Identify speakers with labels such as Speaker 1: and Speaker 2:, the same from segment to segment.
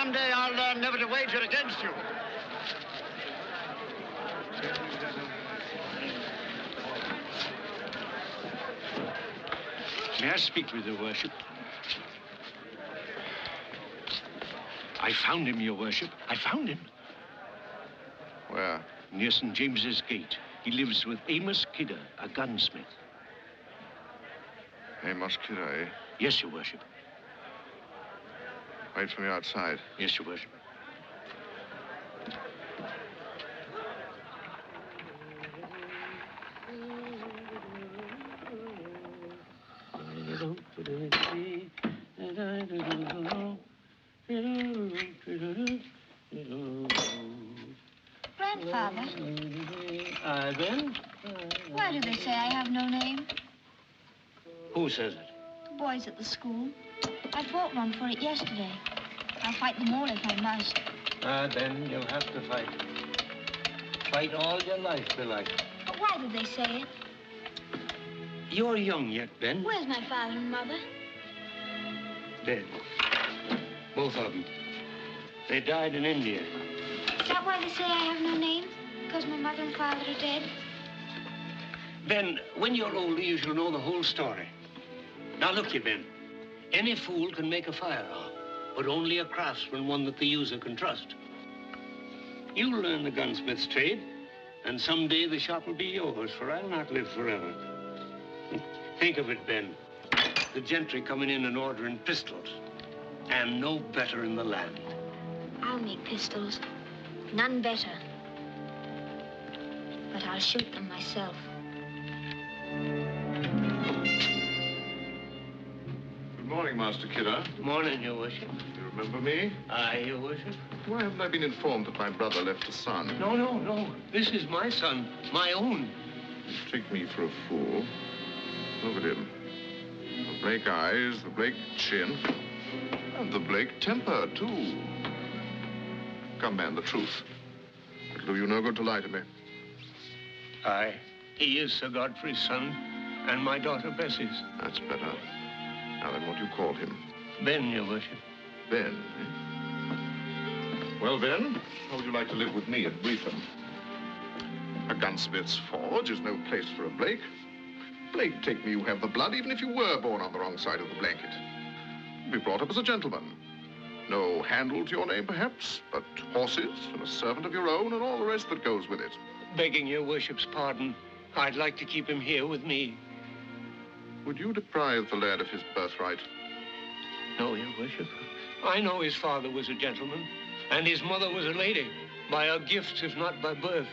Speaker 1: someday I'll learn never to wager against you.
Speaker 2: May I speak with your worship? I found him, your worship. I found him.
Speaker 3: Where?
Speaker 2: Near St. James's Gate. He lives with Amos Kidder, a gunsmith.
Speaker 3: Amos Kidder, eh?
Speaker 2: Yes, your worship.
Speaker 3: Wait for me outside.
Speaker 2: Yes, your worship.
Speaker 4: Grandfather.
Speaker 2: Aye, Ben?
Speaker 4: Why do they say I have no name?
Speaker 2: Who says it?
Speaker 4: The boys at the school. I fought one for it yesterday. I'll fight them all if I must.
Speaker 2: Ben, you'll have to fight. Fight all your life, belike.
Speaker 4: But why do they say it?
Speaker 2: You're young yet, Ben.
Speaker 4: Where's my father and mother?
Speaker 2: Dead. Both of them. They died in India.
Speaker 4: Is that why they say I have no name? Because my mother and father are dead?
Speaker 2: Ben, when you're older, you shall know the whole story. Now, look you, Ben. Any fool can make a firearm, but only a craftsman, one that the user can trust. You'll learn the gunsmith's trade, and someday the shop will be yours, for I'll not live forever. Think of it, Ben. The gentry coming in and ordering pistols, and no better in the land.
Speaker 4: I'll make pistols. None better. But I'll shoot them myself.
Speaker 3: Good morning, Master Kidder.
Speaker 2: Morning, your worship.
Speaker 3: You remember me?
Speaker 2: Aye, your worship.
Speaker 3: Why haven't I been informed that my brother left a son?
Speaker 2: No. This is my son, my own.
Speaker 3: You take me for a fool. Look at him. The Blake eyes, the Blake chin, and the Blake temper, too. Come, man, the truth. It'll do you no good to lie to me.
Speaker 2: Aye, he is Sir Godfrey's son, and my daughter Bessie's.
Speaker 3: That's better. Now then, what do you call him?
Speaker 2: Ben, your worship.
Speaker 3: Ben, eh? Well, Ben, how would you like to live with me at Breatham? A gunsmith's forge is no place for a Blake. Blake, take me, you have the blood, even if you were born on the wrong side of the blanket. You'd be brought up as a gentleman. No handle to your name, perhaps, but horses and a servant of your own and all the rest that goes with it.
Speaker 2: Begging your worship's pardon, I'd like to keep him here with me.
Speaker 3: Would you deprive the lad of his birthright?
Speaker 2: No, your worship. I know his father was a gentleman, and his mother was a lady, by her gifts, if not by birth.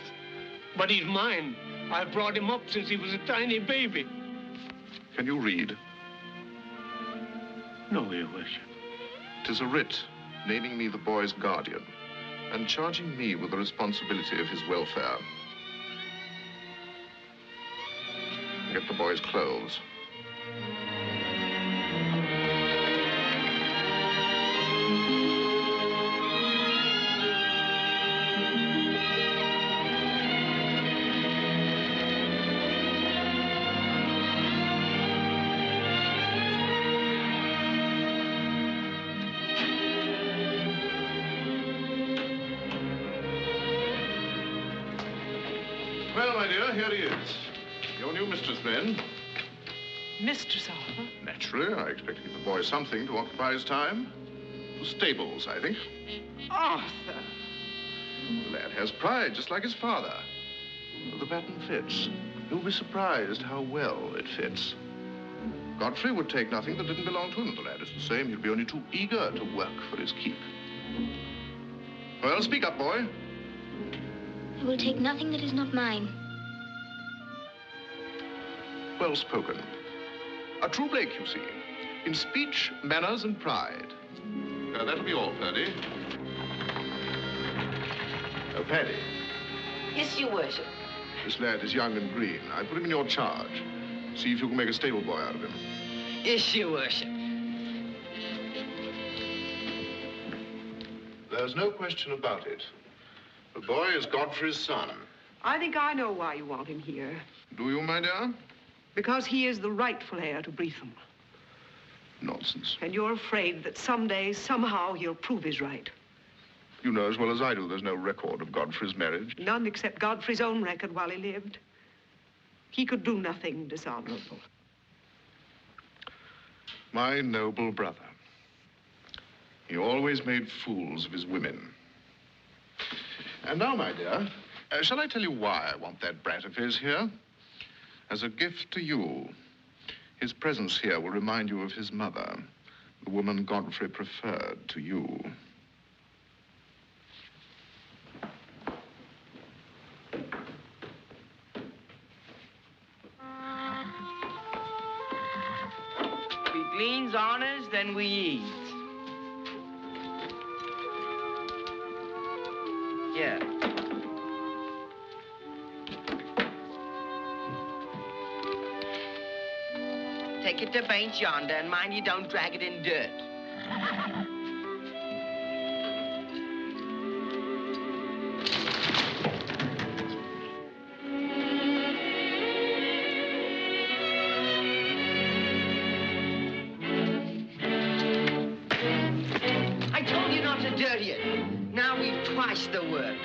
Speaker 2: But he's mine. I've brought him up since he was a tiny baby.
Speaker 3: Can you read?
Speaker 2: No, your worship.
Speaker 3: 'Tis a writ naming me the boy's guardian and charging me with the responsibility of his welfare. Get the boy's clothes. Well, my dear, here he is. Your new mistress, then.
Speaker 5: Mistress Arthur?
Speaker 3: Naturally, I expect to give the boy something to occupy his time. The stables, I think.
Speaker 5: Arthur!
Speaker 3: The lad has pride, just like his father. The pattern fits. You'll be surprised how well it fits. Godfrey would take nothing that didn't belong to him. The lad is the same. He'll be only too eager to work for his keep. Well, speak up, boy.
Speaker 4: I will take nothing that is not mine.
Speaker 3: Well spoken. A true Blake, you see. In speech, manners, and pride. That'll be all, Paddy. Oh, Paddy.
Speaker 5: Yes, your worship.
Speaker 3: This lad is young and green. I put him in your charge. See if you can make a stable boy out of him.
Speaker 5: Yes, your worship.
Speaker 3: There's no question about it. The boy is Godfrey's son.
Speaker 5: I think I know why you want him here.
Speaker 3: Do you, my dear?
Speaker 5: Because he is the rightful heir to Breatham.
Speaker 3: Nonsense.
Speaker 5: And you're afraid that someday, somehow, he'll prove his right.
Speaker 3: You know as well as I do there's no record of Godfrey's marriage.
Speaker 5: None except Godfrey's own record while he lived. He could do nothing dishonorable.
Speaker 3: My noble brother. He always made fools of his women. And now, my dear, shall I tell you why I want that brat of his here? As a gift to you. His presence here will remind you of his mother, the woman Godfrey preferred to you.
Speaker 6: We gleans honors, then we eats. Yeah. Take it to bench yonder, and mind you don't drag it in dirt. I told you not to dirty it. Now we've twice the work.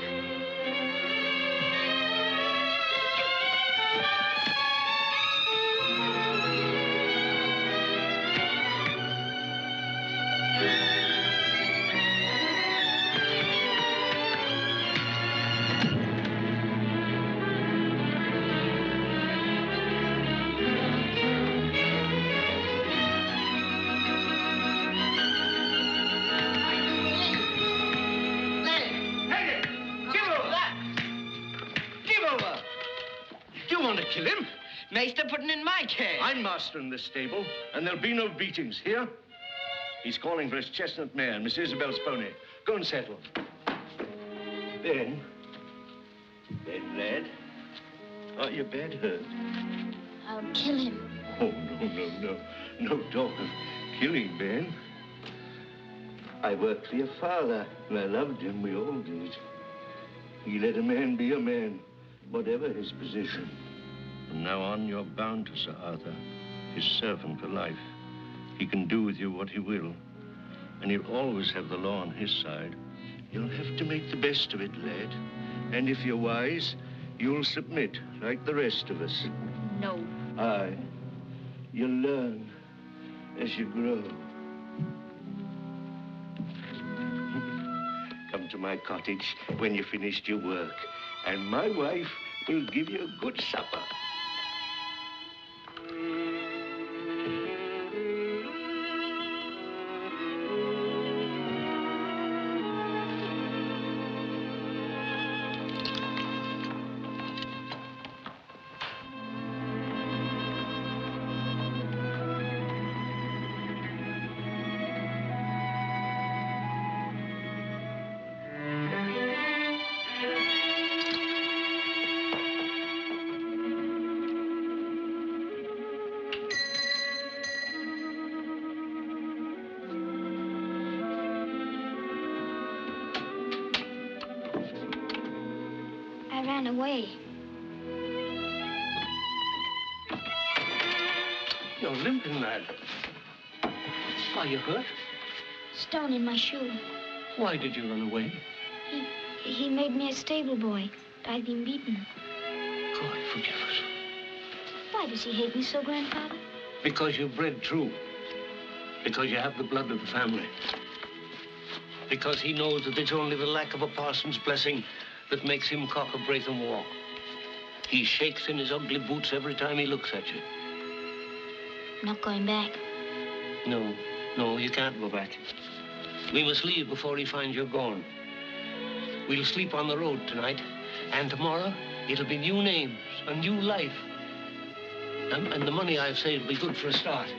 Speaker 2: Kill him?
Speaker 6: Maester putting in my care.
Speaker 2: I'm master in this stable, and there'll be no beatings here. He's calling for his chestnut mare, Miss Isabel's pony. Go and settle. Ben, lad. Are you bad hurt?
Speaker 4: I'll kill him.
Speaker 2: Oh, no. No talk of killing, Ben. I worked for your father, and I loved him. We all did. He let a man be a man, whatever his position. From now on, you're bound to Sir Arthur, his servant for life. He can do with you what he will, and he'll always have the law on his side. You'll have to make the best of it, lad. And if you're wise, you'll submit, like the rest of us.
Speaker 4: No.
Speaker 2: Aye. You'll learn as you grow. Come to my cottage when you've finished your work, and my wife will give you a good supper.
Speaker 4: I ran away.
Speaker 2: You're limping, lad. Are you hurt?
Speaker 4: Stone in my shoe.
Speaker 2: Why did you run away?
Speaker 4: He made me a stable boy. I'd been beaten.
Speaker 2: God forgive us.
Speaker 4: Why does he hate me so, Grandfather?
Speaker 2: Because you're bred true. Because you have the blood of the family. Because he knows that it's only the lack of a parson's blessing that makes him cock a braith and walk. He shakes in his ugly boots every time he looks at you.
Speaker 4: I'm not going back.
Speaker 2: No, you can't go back. We must leave before he finds you're gone. We'll sleep on the road tonight, and tomorrow it'll be new names, a new life. And the money I've saved will be good for a start.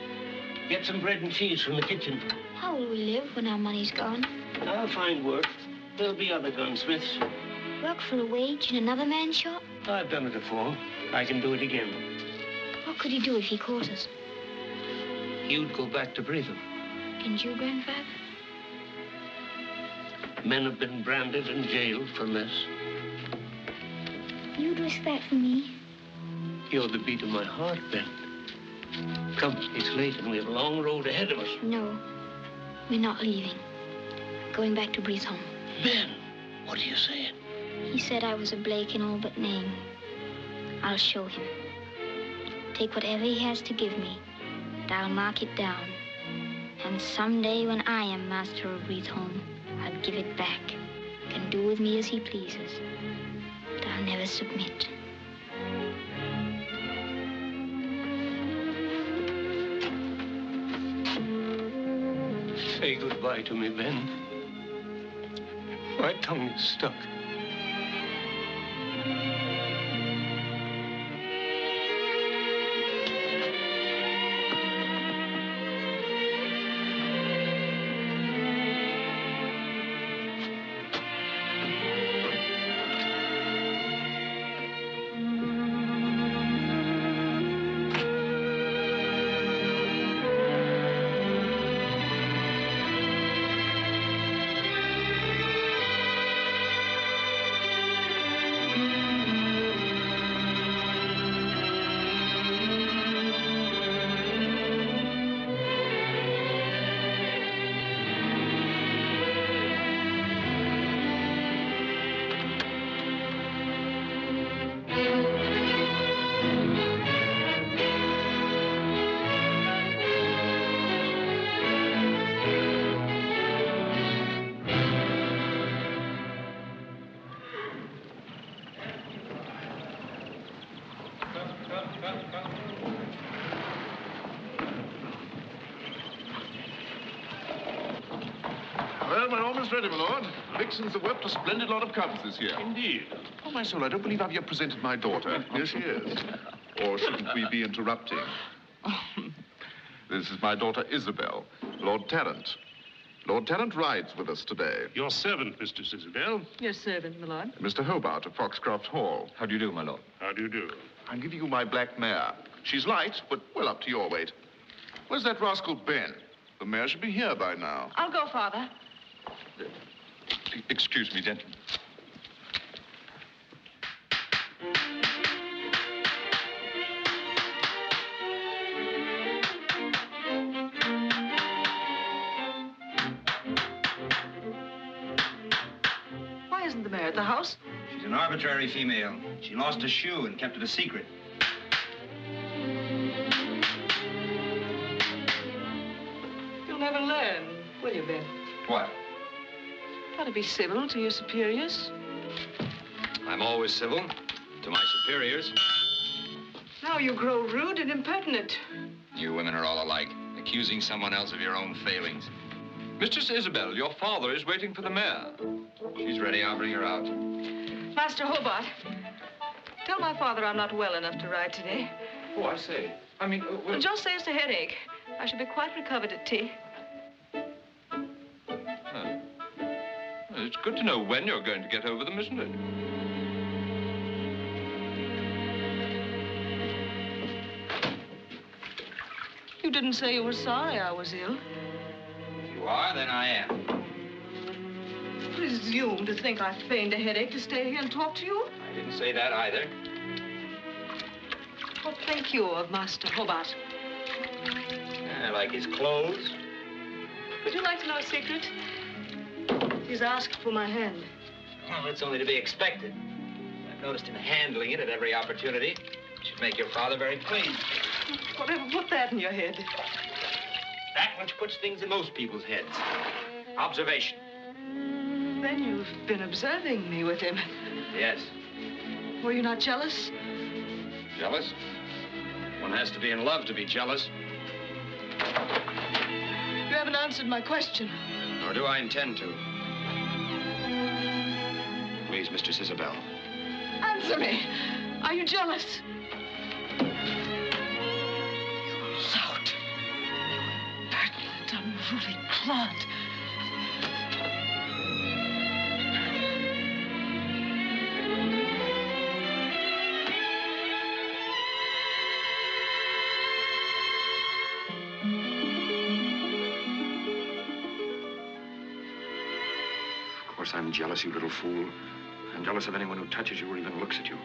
Speaker 2: Get some bread and cheese from the kitchen.
Speaker 4: How will we live when our money's gone?
Speaker 2: I'll find work. There'll be other gunsmiths.
Speaker 4: Work for a wage in another man's shop?
Speaker 2: I've done it before. I can do it again.
Speaker 4: What could he do if he caught us?
Speaker 2: You'd go back to Brigham.
Speaker 4: And you, Grandfather?
Speaker 2: Men have been branded and jailed for less.
Speaker 4: You'd risk that for me?
Speaker 2: You're the beat of my heart, Ben. Come, it's late and we have a long road ahead of us.
Speaker 4: No, we're not leaving. Going back to Breeze Home.
Speaker 2: Ben, what are you saying?
Speaker 4: He said I was a Blake in all but name. I'll show him. Take whatever he has to give me, and I'll mark it down. And someday when I am master of Reethholm, I'll give it back. Can do with me as he pleases. But I'll never submit.
Speaker 2: Say goodbye to me, Ben. My tongue is stuck.
Speaker 3: Well, we're almost ready, my lord. Vixens have wept a splendid lot of cubs this year.
Speaker 2: Indeed.
Speaker 3: Oh, my soul, I don't believe I've yet presented my daughter. Here she is. Or shouldn't we be interrupting? This is my daughter, Isabel, Lord Tarrant. Lord Tarrant rides with us today.
Speaker 7: Your servant, Mistress Isabel.
Speaker 5: Your servant, my lord.
Speaker 3: Mr. Hobart of Foxcroft Hall.
Speaker 8: How do you do, my lord?
Speaker 7: How do you do?
Speaker 3: I'm giving you my black mare. She's light, but well up to your weight. Where's that rascal Ben? The mare should be here by now.
Speaker 5: I'll go, Father.
Speaker 8: Excuse me, gentlemen.
Speaker 5: Why isn't the mayor at the house?
Speaker 9: She's an arbitrary female. She lost a shoe and kept it a secret.
Speaker 5: You'll never learn, will you, Ben?
Speaker 9: What?
Speaker 5: How to be civil to your superiors.
Speaker 9: I'm always civil to my superiors.
Speaker 5: Now you grow rude and impertinent.
Speaker 9: You women are all alike, accusing someone else of your own failings.
Speaker 8: Mistress Isabel, your father is waiting for the mare.
Speaker 9: She's ready. I'll bring her out.
Speaker 5: Master Hobart, tell my father I'm not well enough to ride today.
Speaker 8: Oh, I say. I mean, well...
Speaker 5: Just say it's a headache. I shall be quite recovered at tea.
Speaker 8: Well, it's good to know when you're going to get over them, isn't it?
Speaker 5: You didn't say you were sorry I was ill.
Speaker 9: If you are, then I am.
Speaker 5: Presume to think I feigned a headache to stay here and talk to you?
Speaker 9: I didn't say that either.
Speaker 5: What think you of Master Hobart?
Speaker 9: I like his clothes.
Speaker 5: Would you like to know a secret? He's asked for my hand.
Speaker 9: Well, that's only to be expected. I've noticed him handling it at every opportunity. It should make your father very pleased.
Speaker 5: Whatever put that in your head?
Speaker 9: That which puts things in most people's heads. Observation.
Speaker 5: Then you've been observing me with him.
Speaker 9: Yes.
Speaker 5: Were you not jealous?
Speaker 9: Jealous? One has to be in love to be jealous.
Speaker 5: You haven't answered my question.
Speaker 9: Nor do I intend to. Please, Mistress Isabel.
Speaker 5: Answer me. Are you jealous? You lout. You impertinent, unruly clod.
Speaker 9: Of course, I'm jealous, you little fool. I'm jealous of anyone who touches you or even looks at you.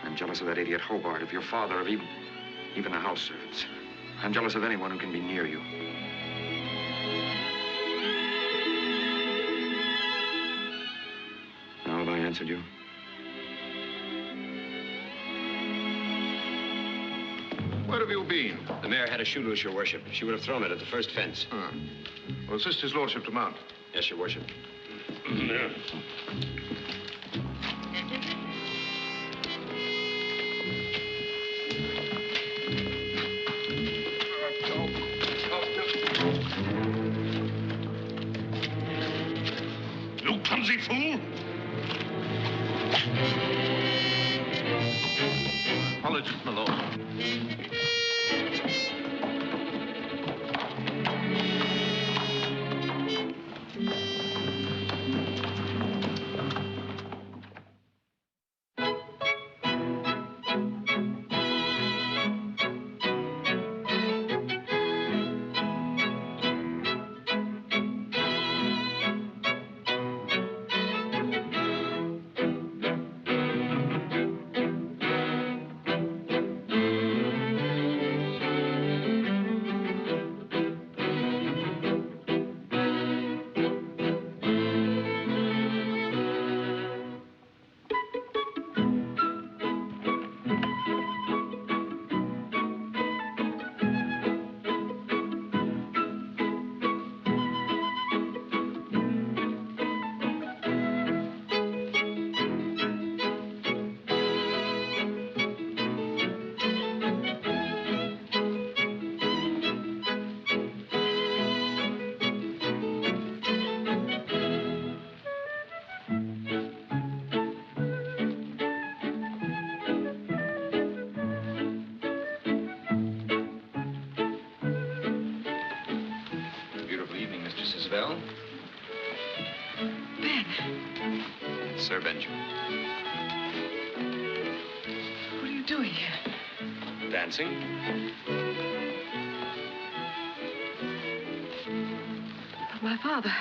Speaker 9: I'm jealous of that idiot Hobart, of your father, of even the house servants. I'm jealous of anyone who can be near you. answered you?
Speaker 3: Where have you been?
Speaker 10: The mare had a shoe loose, your worship. She would have thrown it at the first fence.
Speaker 3: Ah. Well, assist his lordship to mount.
Speaker 10: Yes, your worship.
Speaker 7: You clumsy fool!
Speaker 3: Apologies, my lord.
Speaker 10: Bell?
Speaker 5: Ben.
Speaker 10: It's Sir Benjamin.
Speaker 5: What are you doing here?
Speaker 10: Dancing?
Speaker 5: But my father.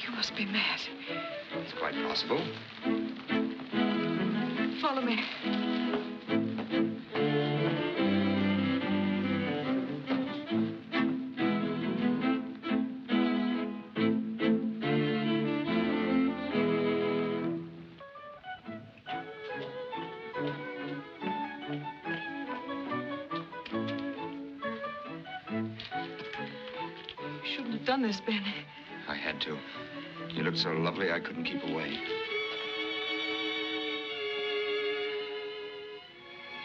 Speaker 5: You must be mad.
Speaker 10: It's quite possible.
Speaker 5: Follow me. Done this, Ben.
Speaker 9: I had to. You looked so lovely, I couldn't keep away.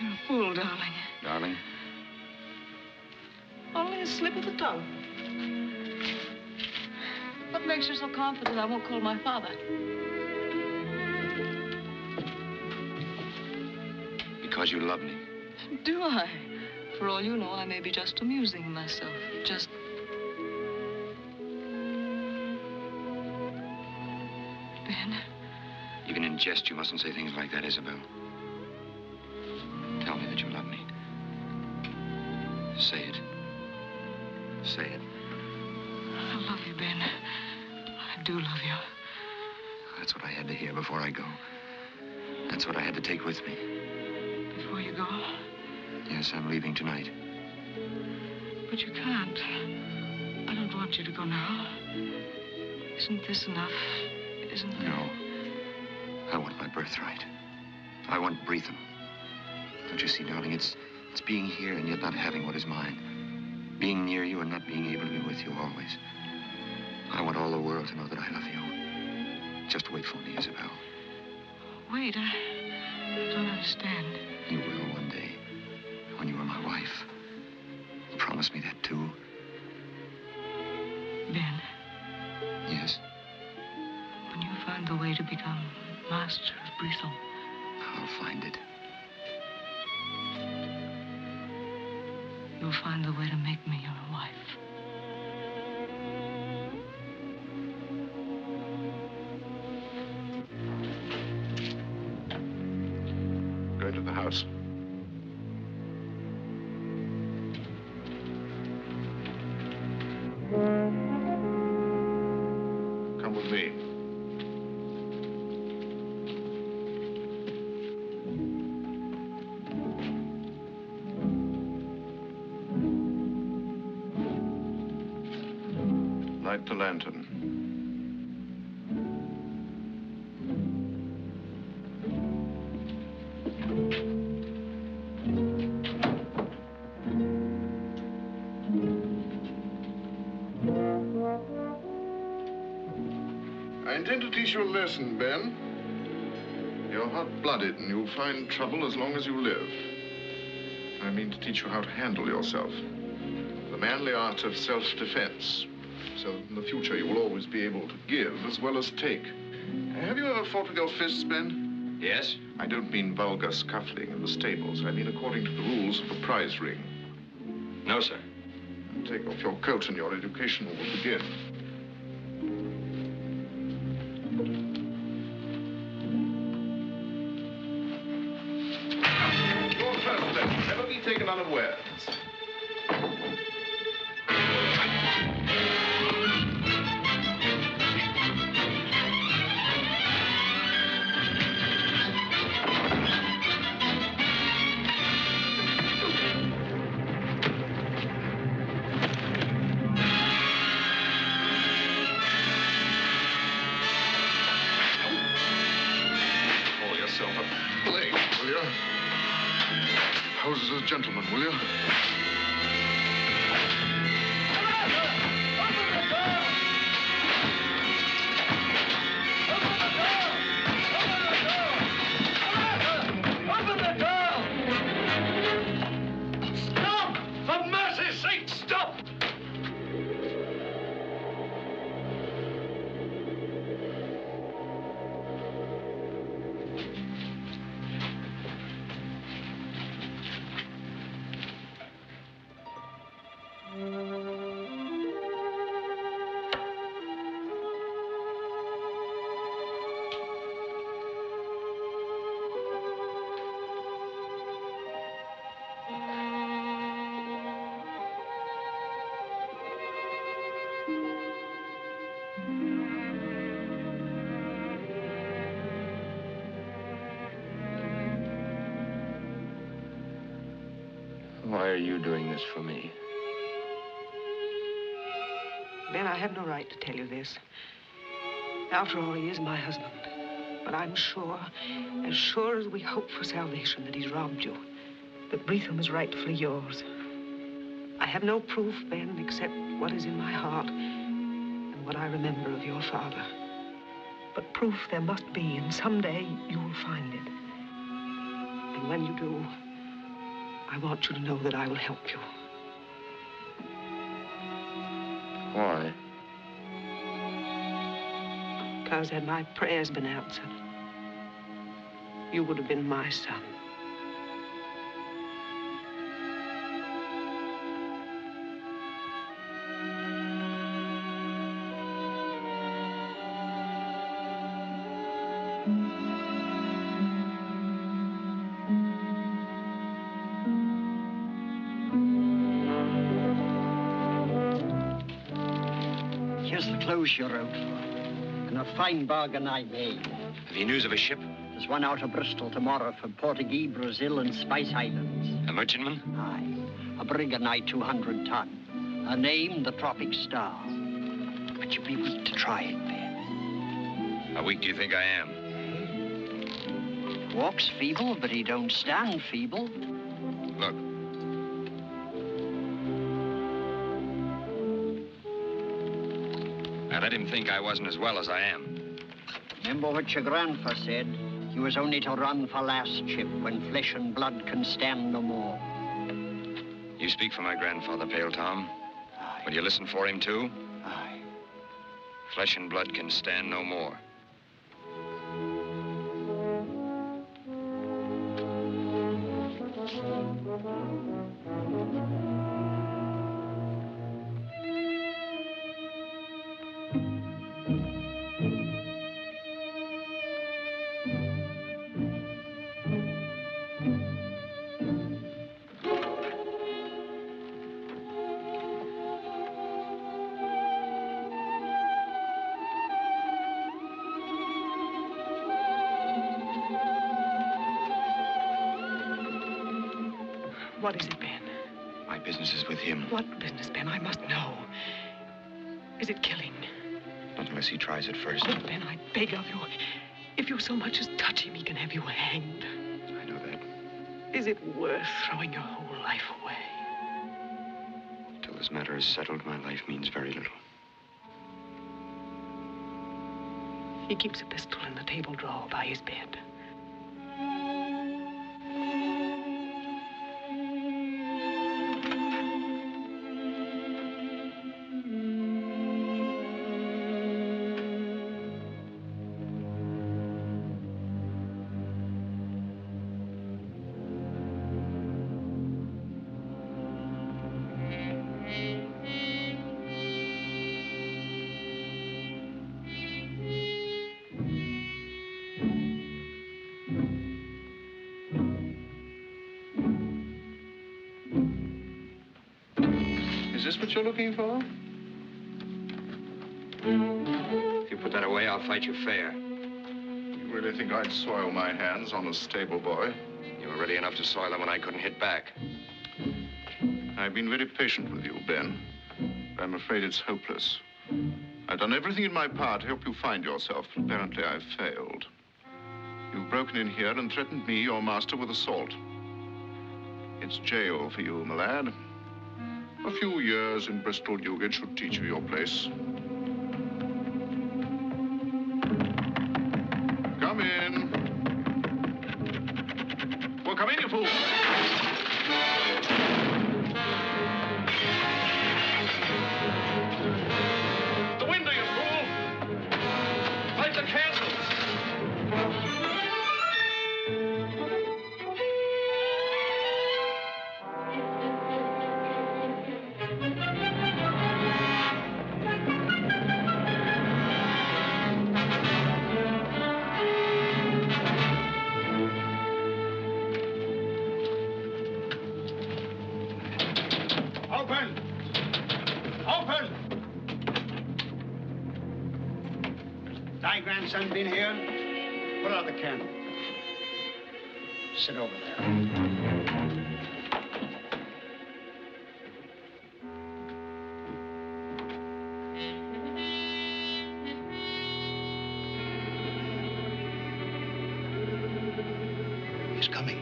Speaker 5: You're a fool, darling.
Speaker 9: Darling?
Speaker 5: Only a slip of the tongue. What makes you so confident I won't call my father?
Speaker 9: Because you love me.
Speaker 5: Do I? For all you know, I may be just amusing myself. Just... Ben.
Speaker 9: Even in jest, you mustn't say things like that, Isabel. Tell me that you love me. Say it. Say it.
Speaker 5: I love you, Ben. I do love you.
Speaker 9: That's what I had to hear before I go. That's what I had to take with me.
Speaker 5: Before you go?
Speaker 9: Yes, I'm leaving tonight.
Speaker 5: But you can't. I don't want you to go now. Isn't this enough? Isn't it?
Speaker 9: No. I want my birthright. I want Breatham. Don't you see, darling, it's being here and yet not having what is mine. Being near you and not being able to be with you always. I want all the world to know that I love you. Just wait for me, Isabel.
Speaker 5: Wait, I don't understand.
Speaker 9: You will one day, when you are my wife. Promise me that, too.
Speaker 5: Ben.
Speaker 9: Yes?
Speaker 5: When you find the way to become master of Breatham.
Speaker 9: I'll find it.
Speaker 5: You'll find the way to make me your wife.
Speaker 3: Go into the house. Come with me. Light the lantern. I intend to teach you a lesson, Ben. You're hot-blooded and you'll find trouble as long as you live. I mean to teach you how to handle yourself. The manly art of self-defense. So that in the future you will always be able to give as well as take. Have you ever fought with your fists, Ben?
Speaker 10: Yes?
Speaker 3: I don't mean vulgar scuffling in the stables. I mean according to the rules of the prize ring.
Speaker 10: No, sir.
Speaker 3: Take off your coat and your education will begin. Your first lesson, never be taken unawares. Pose as a gentleman, will you?
Speaker 1: Open the door! Stop! For mercy's sake, stop!
Speaker 9: Why are you doing this for me?
Speaker 5: Ben, I have no right to tell you this. After all, he is my husband. But I'm sure, as sure as we hope for salvation, that he's robbed you. That Breatham is rightfully yours. I have no proof, Ben, except what is in my heart and what I remember of your father. But proof there must be, and someday you will find it. And when you do, I want you to know that I will help you.
Speaker 9: Why?
Speaker 5: Because had my prayers been answered, you would have been my son.
Speaker 11: Here's the clothes you're out for, and a fine bargain I made.
Speaker 10: Have you news of a ship?
Speaker 11: There's one out of Bristol tomorrow for Portuguese, Brazil, and Spice Islands.
Speaker 10: A merchantman?
Speaker 11: Aye, a brig of nigh 200 ton. Her name, the Tropic Star. But you'd be weak to try it, Ben.
Speaker 10: How weak do you think I am?
Speaker 11: Walks feeble, but he don't stand feeble.
Speaker 10: Look. I let him think I wasn't as well as I am.
Speaker 11: Remember what your grandpa said? You was only to run for last ship when flesh and blood can stand no more.
Speaker 10: You speak for my grandfather, Pale Tom.
Speaker 11: Aye.
Speaker 10: Will you listen for him, too?
Speaker 11: Aye.
Speaker 10: Flesh and blood can stand no more.
Speaker 5: What is it, Ben?
Speaker 10: My business is with him.
Speaker 5: What business, Ben? I must know. Is it killing?
Speaker 9: Not unless he tries it first.
Speaker 5: Oh, Ben, I beg of you. If you so much as touch him, he can have you hanged.
Speaker 9: I know that.
Speaker 5: Is it worth throwing your whole life away?
Speaker 9: Till this matter is settled, my life means very little.
Speaker 5: He keeps a pistol in the table drawer by his bed.
Speaker 3: Is this what you're looking for?
Speaker 10: If you put that away, I'll fight you fair.
Speaker 3: You really think I'd soil my hands on a stable boy?
Speaker 10: You were ready enough to soil them when I couldn't hit back.
Speaker 3: I've been very patient with you, Ben. But I'm afraid it's hopeless. I've done everything in my power to help you find yourself. Apparently, I've failed. You've broken in here and threatened me, your master, with assault. It's jail for you, my lad. A few years in Bristol Newgate should teach you your place. Come in. Well, come in, you fool.
Speaker 1: The window, you fool! Light the candles! Open! Open!
Speaker 11: Thy grandson been here? Put out the candle. Sit over there. He's coming.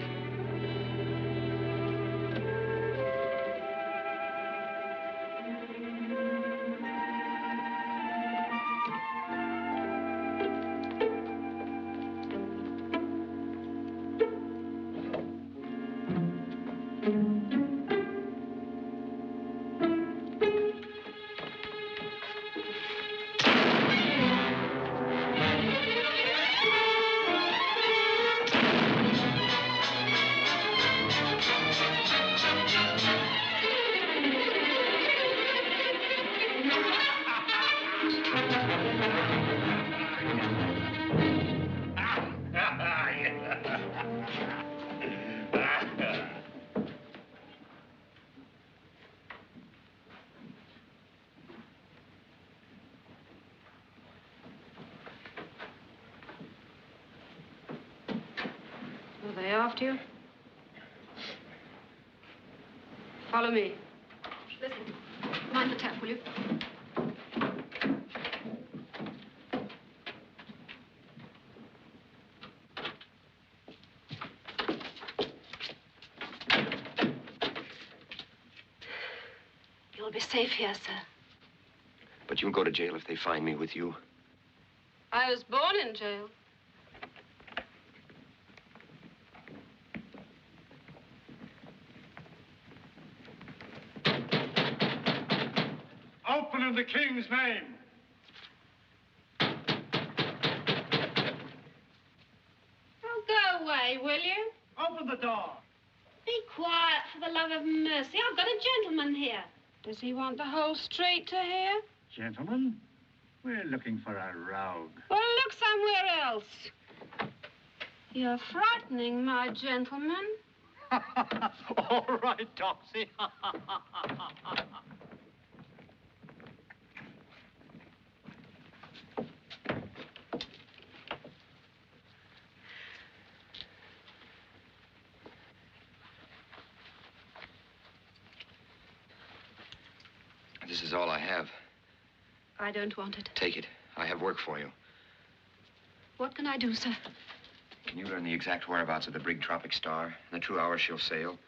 Speaker 12: Are they after you? Follow me. Listen, mind the tap, will you? You'll be safe here, sir.
Speaker 9: But you'll go to jail if they find me with you.
Speaker 12: I was born in jail.
Speaker 1: Open in the king's name.
Speaker 12: Oh, go away, will you?
Speaker 1: Open the door.
Speaker 12: Be quiet, for the love of mercy. I've got a gentleman here. Does he want the whole street to hear?
Speaker 13: Gentlemen, we're looking for a rogue.
Speaker 12: Well, look somewhere else. You're frightening, my gentleman.
Speaker 13: All right, Topsy.
Speaker 10: This is all I have.
Speaker 12: I don't want it.
Speaker 10: Take it. I have work for you.
Speaker 12: What can I do, sir?
Speaker 10: Can you learn the exact whereabouts of the brig Tropic Star and the true hour she'll sail?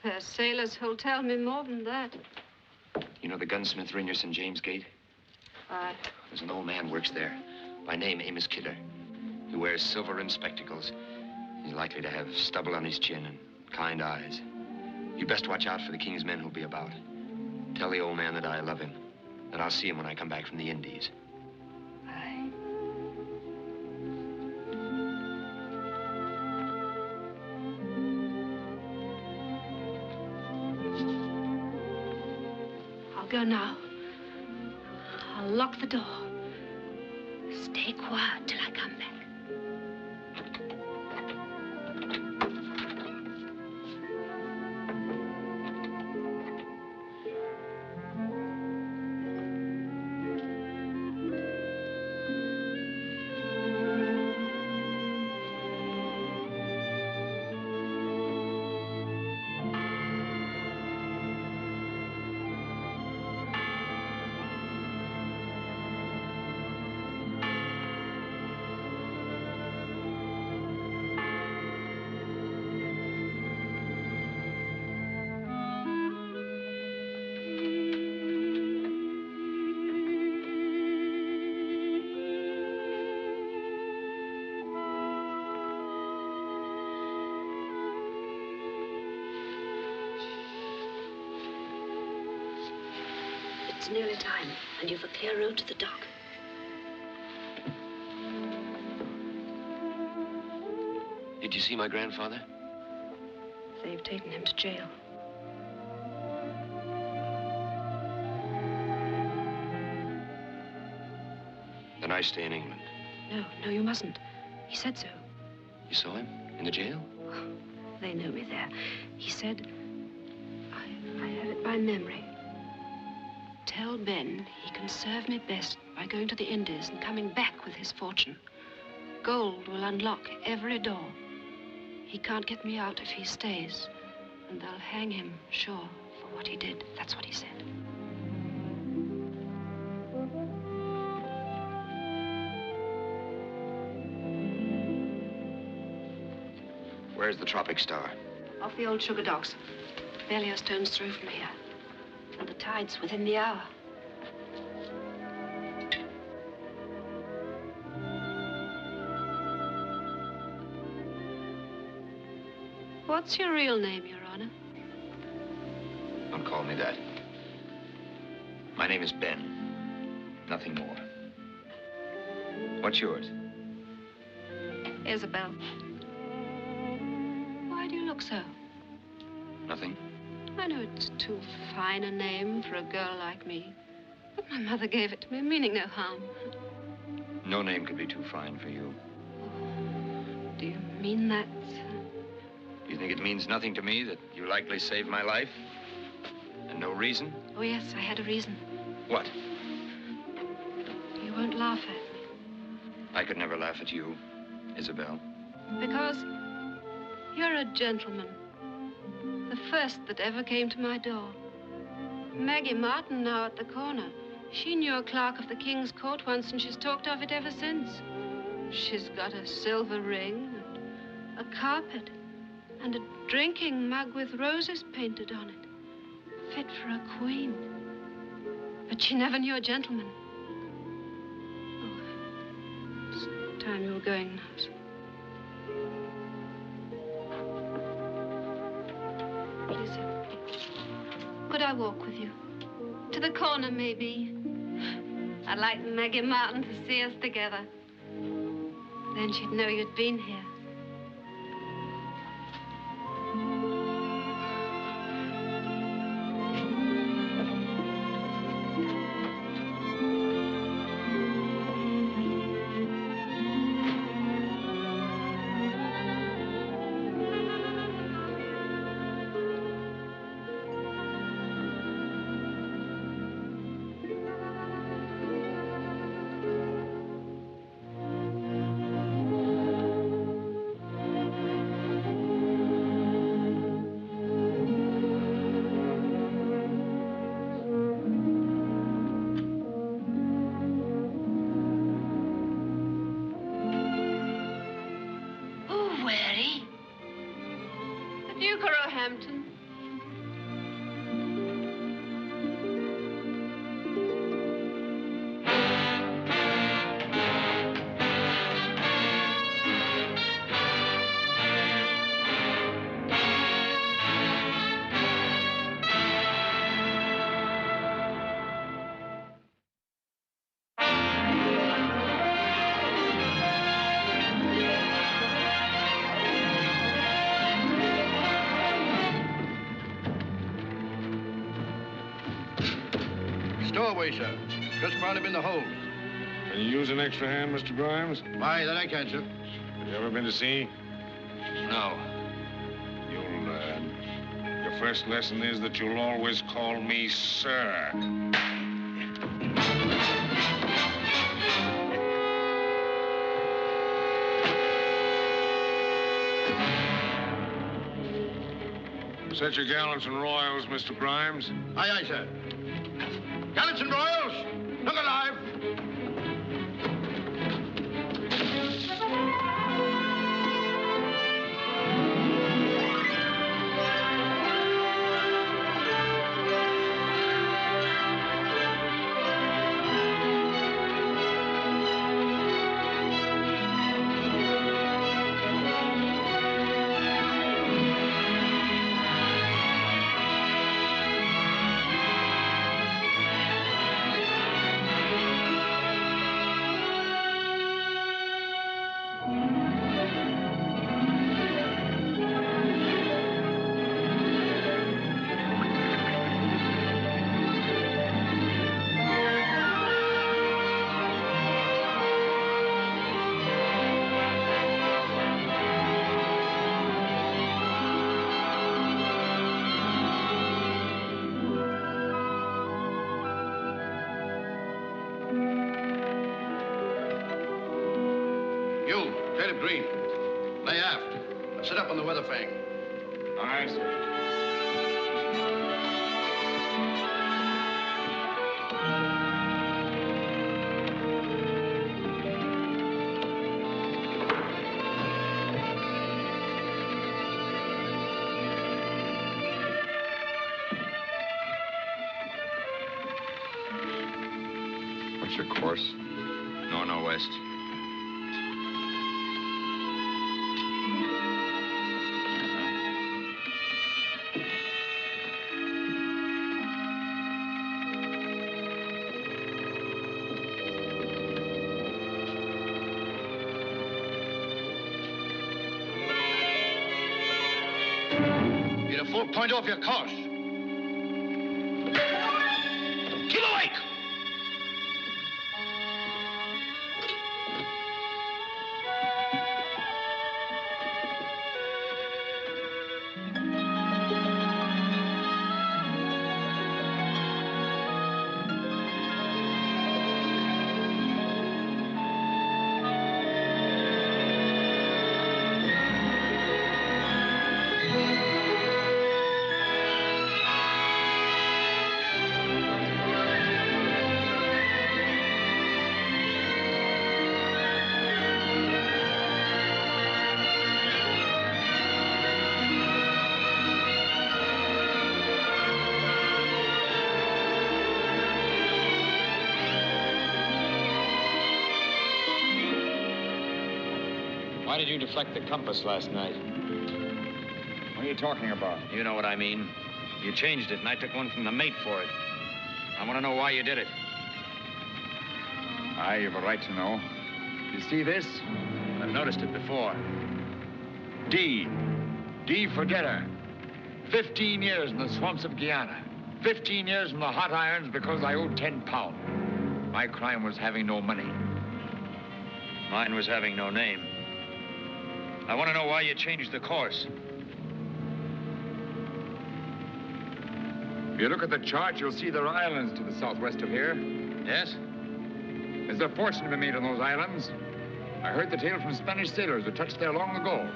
Speaker 12: There's sailors who'll tell me more than that.
Speaker 10: You know the gunsmith ring near St. James Gate? There's an old man works there, by name Amos Kidder. He wears silver-rimmed spectacles. He's likely to have stubble on his chin and kind eyes. You'd best watch out for the king's men who'll be about. Tell the old man that I love him, that I'll see him when I come back from the Indies.
Speaker 12: Aye. I'll go now. I'll lock the door. Stay quiet till I come back. It's nearly time, and you've a clear road to the dock.
Speaker 10: Did you see my grandfather?
Speaker 12: They've taken him to jail.
Speaker 10: Then I stay in England.
Speaker 12: No, you mustn't. He said so.
Speaker 10: You saw him in the jail?
Speaker 12: They know me there. He said, I have it by memory. Tell Ben he can serve me best by going to the Indies and coming back with his fortune. Gold will unlock every door. He can't get me out if he stays, and they'll hang him, sure, for what he did. That's what he said.
Speaker 10: Where's the Tropic Star?
Speaker 12: Off the old sugar docks. Barely a stone's throw from here. And the tide's within the hour. What's your real name, Your Honor?
Speaker 10: Don't call me that. My name is Ben. Nothing more. What's yours?
Speaker 12: Isabel. Why do you look so?
Speaker 10: Nothing.
Speaker 12: I know it's too fine a name for a girl like me, but my mother gave it to me, meaning no harm.
Speaker 10: No name could be too fine for you.
Speaker 12: Do you mean that?
Speaker 10: Do you think it means nothing to me that you likely saved my life? And no reason?
Speaker 12: Oh, yes, I had a reason.
Speaker 10: What?
Speaker 12: You won't laugh at me.
Speaker 10: I could never laugh at you, Isabel.
Speaker 12: Because you're a gentleman. The first that ever came to my door. Maggie Martin now at the corner. She knew a clerk of the King's Court once, and she's talked of it ever since. She's got a silver ring, and a carpet, and a drinking mug with roses painted on it. Fit for a queen. But she never knew a gentleman. Oh, it's time you were going now. Could I walk with you? To the corner, maybe. I'd like Maggie Martin to see us together. Then she'd know you'd been here. Hampton.
Speaker 14: Stowaway, sir. Just found him in the hold.
Speaker 15: Can you use an extra hand, Mr. Grimes?
Speaker 14: Why, that I can, sir.
Speaker 15: Have you ever been to sea?
Speaker 10: No.
Speaker 15: Your first lesson is that you'll always call me sir. Set your gallants and royals, Mr. Grimes.
Speaker 14: Aye, aye, sir. Gallants and royals, look alive. Green, lay aft. Sit up on the weather fang.
Speaker 15: Aye, sir.
Speaker 9: What's your course?
Speaker 10: Nor-northwest.
Speaker 14: Need a full point off your course. Keep awake!
Speaker 10: Why did you deflect the compass last night?
Speaker 9: What are you talking about?
Speaker 10: You know what I mean. You changed it, and I took one from the mate for it. I want to know why you did it.
Speaker 9: Aye, you've a right to know. You see this?
Speaker 10: I've noticed it before.
Speaker 9: D. D for dinner. 15 years in the swamps of Guyana. 15 years in the hot irons because I owed 10 pounds. My crime was having no money.
Speaker 10: Mine was having no name. I want to know why you changed the course.
Speaker 9: If you look at the chart, you'll see there are islands to the southwest of here.
Speaker 10: Yes?
Speaker 9: There's a fortune to be made on those islands. I heard the tale from Spanish sailors who touched there long ago.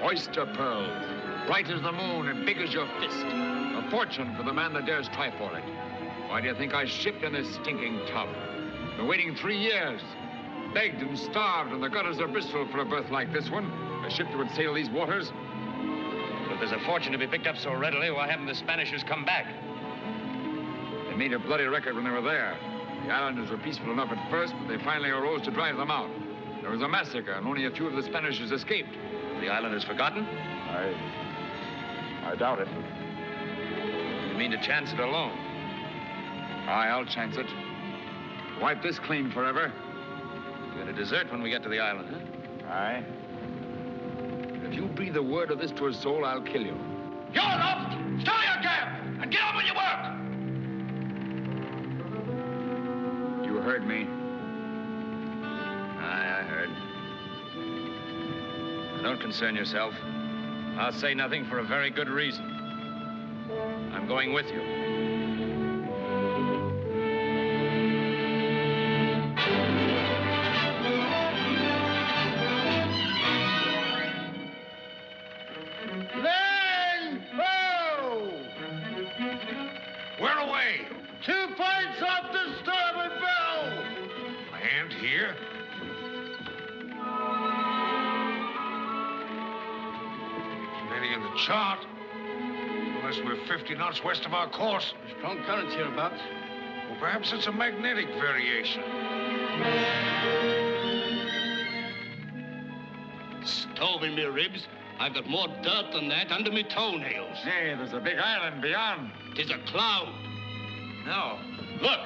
Speaker 9: Oyster pearls, bright as the moon and big as your fist. A fortune for the man that dares try for it. Why do you think I shipped in this stinking tub? Been waiting 3 years. Begged and starved in the gutters of Bristol for a berth like this one. A ship that would sail these waters. The
Speaker 10: if there's a fortune to be picked up so readily, why haven't the Spanishers come back?
Speaker 9: They made a bloody record when they were there. The islanders were peaceful enough at first, but they finally arose to drive them out. There was a massacre, and only a few of the Spanishers escaped.
Speaker 10: Have the islanders forgotten?
Speaker 9: I doubt it.
Speaker 10: You mean to chance it alone?
Speaker 9: Aye, I'll chance it. Wipe this clean forever.
Speaker 10: You're going to desert when we get to the island, huh?
Speaker 9: Aye. If you breathe a word of this to a soul, I'll kill you.
Speaker 14: You're enough! Stow your gap and get on with your work!
Speaker 9: You heard me.
Speaker 10: Aye, I heard. Don't concern yourself. I'll say nothing for a very good reason. I'm going with you.
Speaker 14: Then, ho!
Speaker 15: Where away?
Speaker 14: 2 points off the starboard bow!
Speaker 15: Land here? Anything in the chart. Unless we're 50 knots west of our course.
Speaker 14: Strong currents hereabouts.
Speaker 15: Well, perhaps it's a magnetic variation.
Speaker 2: Stove in me ribs. I've got more dirt than that under me toenails.
Speaker 9: Hey, there's a big island beyond.
Speaker 2: 'Tis a cloud.
Speaker 10: No.
Speaker 2: Look.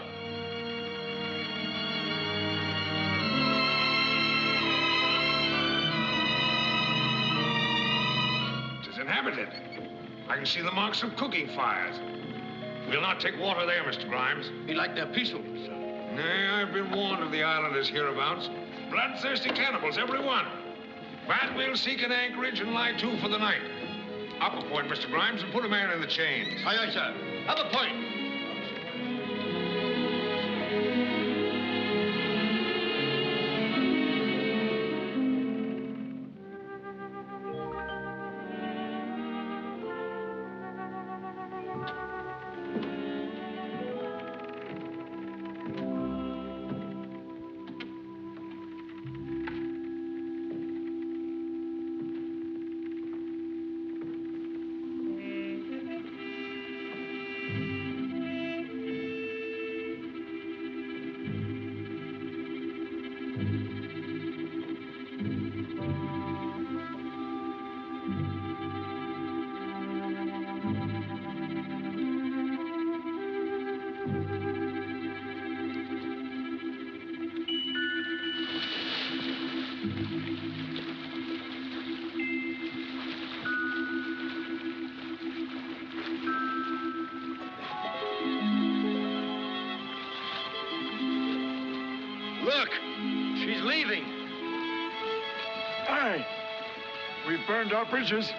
Speaker 15: It's inhabited. I can see the marks of cooking fires. We'll not take water there, Mr. Grimes.
Speaker 2: Be like they're peaceful, sir.
Speaker 15: Nay, I've been warned of the islanders hereabouts. Bloodthirsty cannibals, every one. But we'll seek an anchorage and lie to for the night. Up a point, Mr. Grimes, and put a man in the chains.
Speaker 2: Aye, aye, sir. Up a point.
Speaker 14: Look, she's leaving.
Speaker 9: Aye. We've burned our bridges.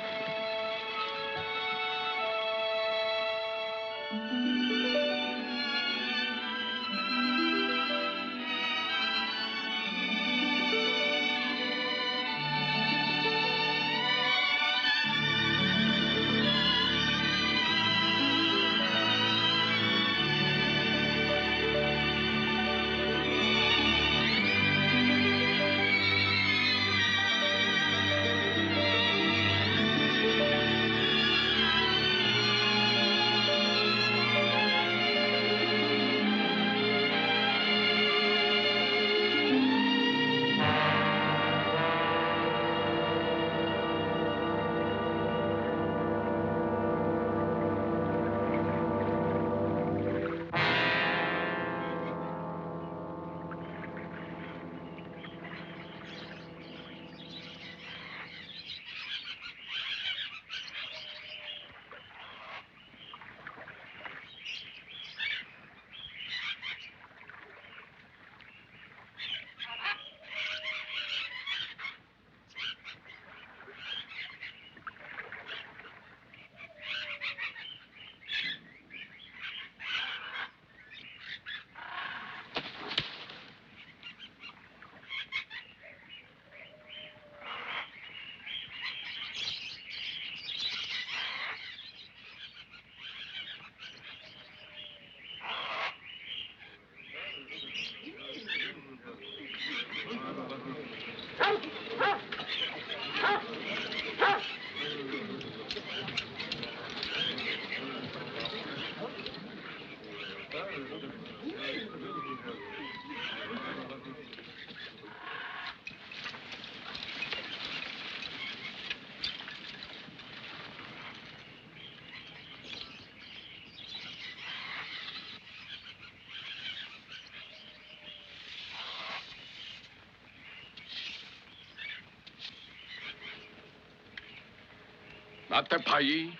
Speaker 16: Ate pai.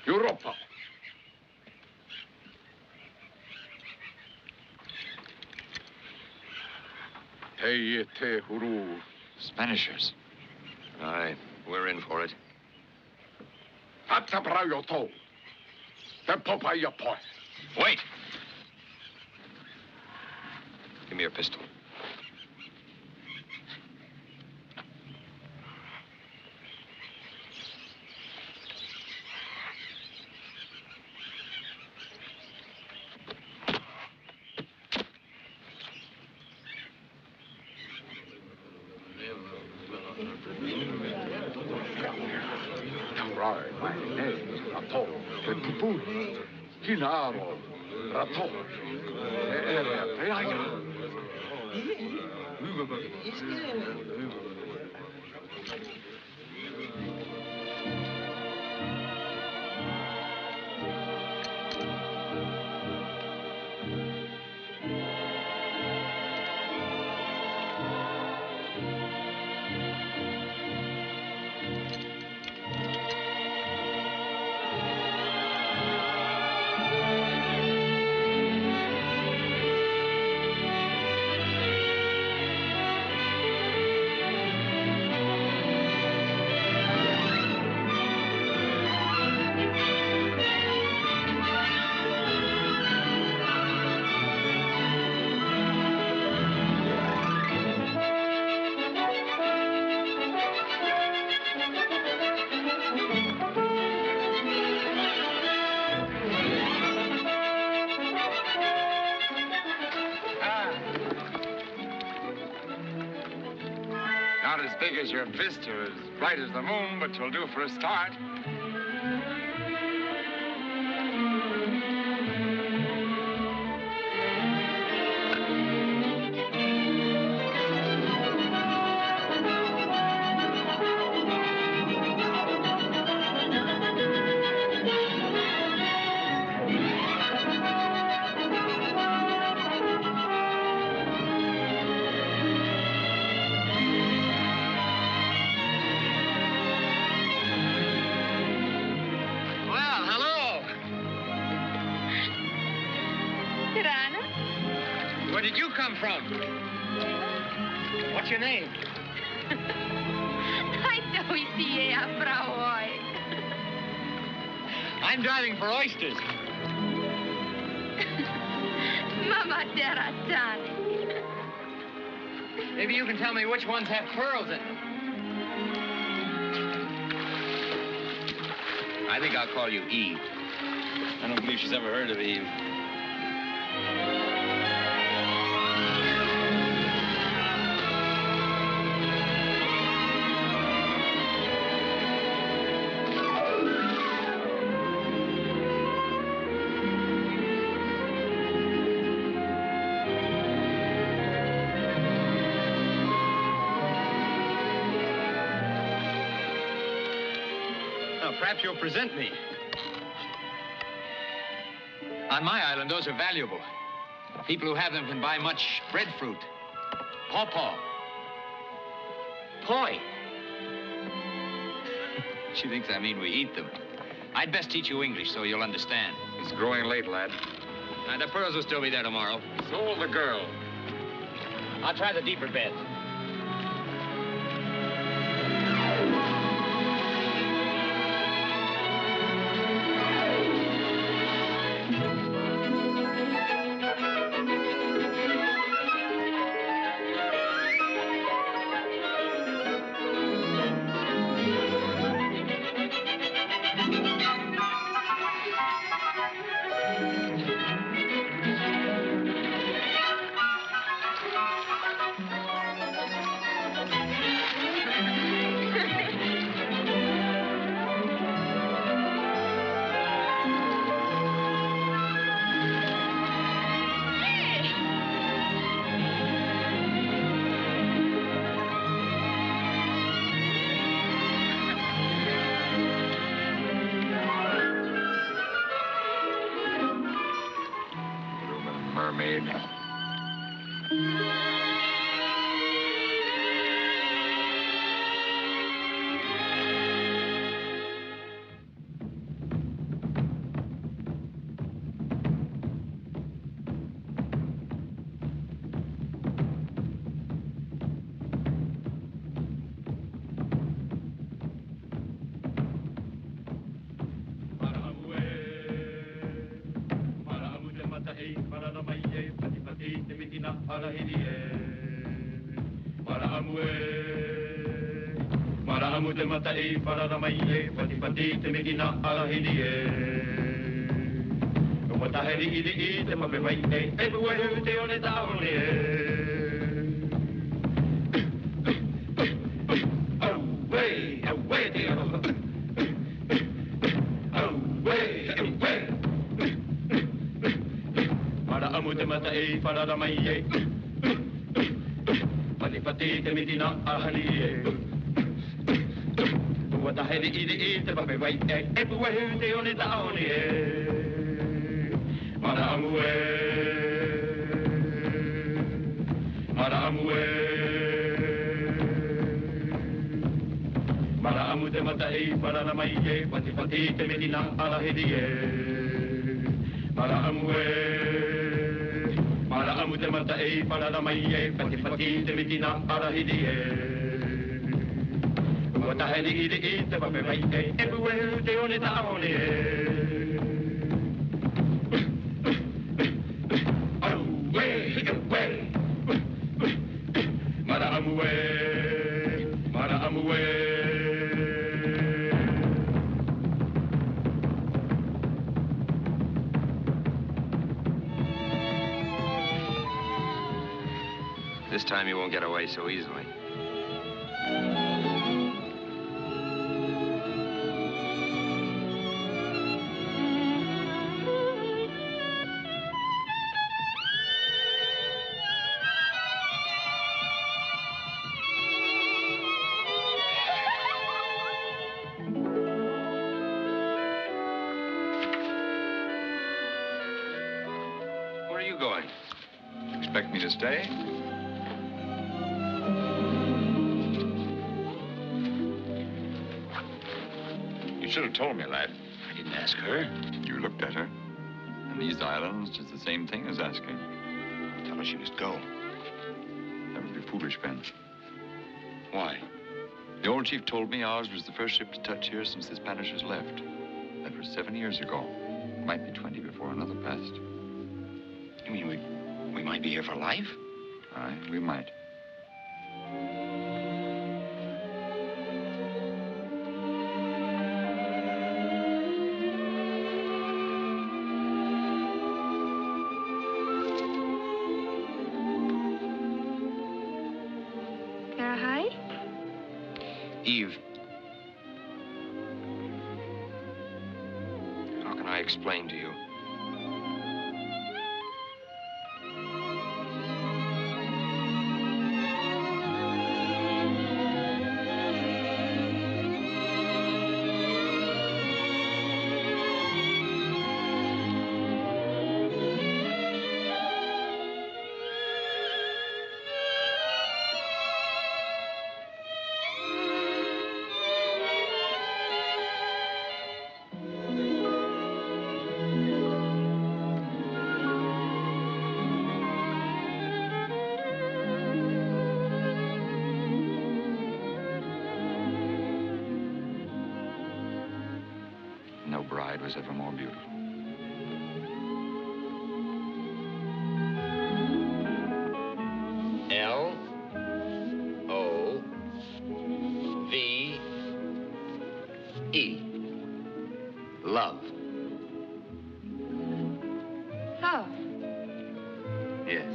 Speaker 16: Europa. Te te huru.
Speaker 10: Spanishers. Aye, we're in for it.
Speaker 16: Ate brayoto. Te popaya poi.
Speaker 10: Wait! Give me your pistol.
Speaker 16: Hinaro, Rato,
Speaker 9: Not as big as your fist or as bright as the moon, but you'll do for a start.
Speaker 6: Where did you come from? What's your name? I'm driving for oysters. Maybe you can tell me which ones have pearls in them.
Speaker 10: I think I'll call you Eve. I don't believe she's ever heard of Eve.
Speaker 6: Perhaps you'll present me. On my island, those are valuable. People who have them can buy much breadfruit. Pawpaw. Poi. She thinks I mean we eat them. I'd best teach you English so you'll understand.
Speaker 9: It's growing late, lad.
Speaker 6: The pearls will still be there tomorrow.
Speaker 9: So will the girl.
Speaker 6: I'll try the deeper bed.
Speaker 1: Maramu te matai para mai e pati pati te mekina ala hili e. Ko ta heli ili te pape mai e e bua hu te one taone e. Away, away te o. Away, away. Maramu te matai para mai e. Pati pati te mekina ala hili e. What I had to eat the baby white egg everywhere they only down here. Madame Madame de Matai para la maille, pati pati te medina ala hedie. Madame de Matai para la maille, pati pati te medina ala hedie. What I had to eat the baby right day everywhere they only down here. Away, away. Madame away, Madame away.
Speaker 10: This time you won't get away so easily. Where are you going?
Speaker 8: Expect me to stay? You should have told me, lad.
Speaker 10: I didn't ask her.
Speaker 8: You looked at her. And these islands, just the same thing as asking.
Speaker 10: Tell her she must go.
Speaker 8: That would be foolish, Ben.
Speaker 10: Why?
Speaker 8: The old chief told me ours was the first ship to touch here since the Spanishers left. That was 7 years ago. Might be 20 before another passed.
Speaker 10: You mean we might be here for life?
Speaker 8: Aye, we might.
Speaker 10: Eve. How can I explain to you?
Speaker 8: No bride was ever more beautiful.
Speaker 10: L-O-V-E. Love.
Speaker 12: Love.
Speaker 10: Yes.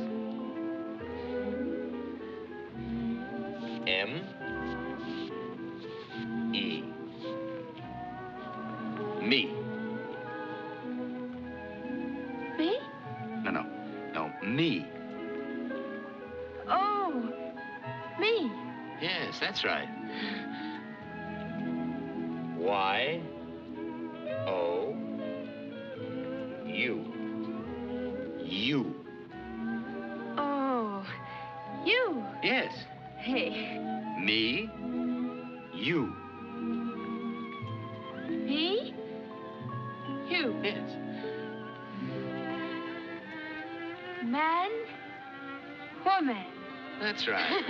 Speaker 10: M-E. Me.
Speaker 12: Me?
Speaker 10: No, me.
Speaker 12: Oh, me.
Speaker 10: Yes, that's right. Y-O-U. You.
Speaker 12: Oh, you.
Speaker 10: Yes.
Speaker 12: Hey.
Speaker 10: Me. You.
Speaker 12: Me? You.
Speaker 10: Yes.
Speaker 12: Man, woman.
Speaker 10: That's right.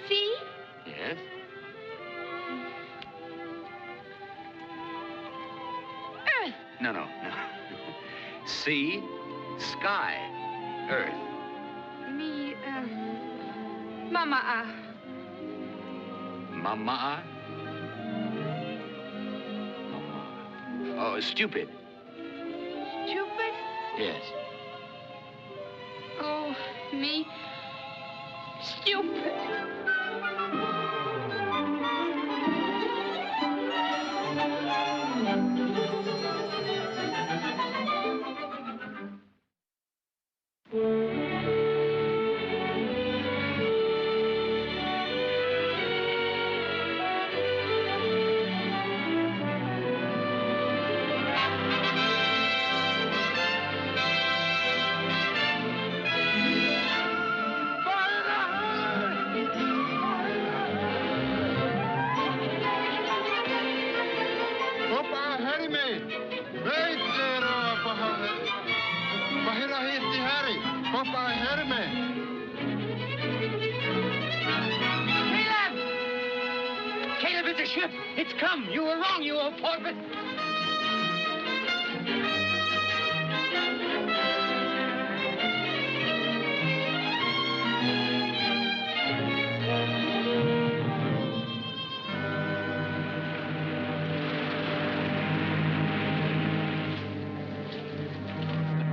Speaker 12: See?
Speaker 10: Yes.
Speaker 12: Earth.
Speaker 10: No. Sea, sky, earth.
Speaker 12: Mama'a.
Speaker 8: Mama'a?
Speaker 10: Oh, stupid.
Speaker 12: Stupid?
Speaker 10: Yes.
Speaker 12: Oh, me. Stupid.
Speaker 2: Caleb, it's a ship. It's come. You were wrong, you old porpoise.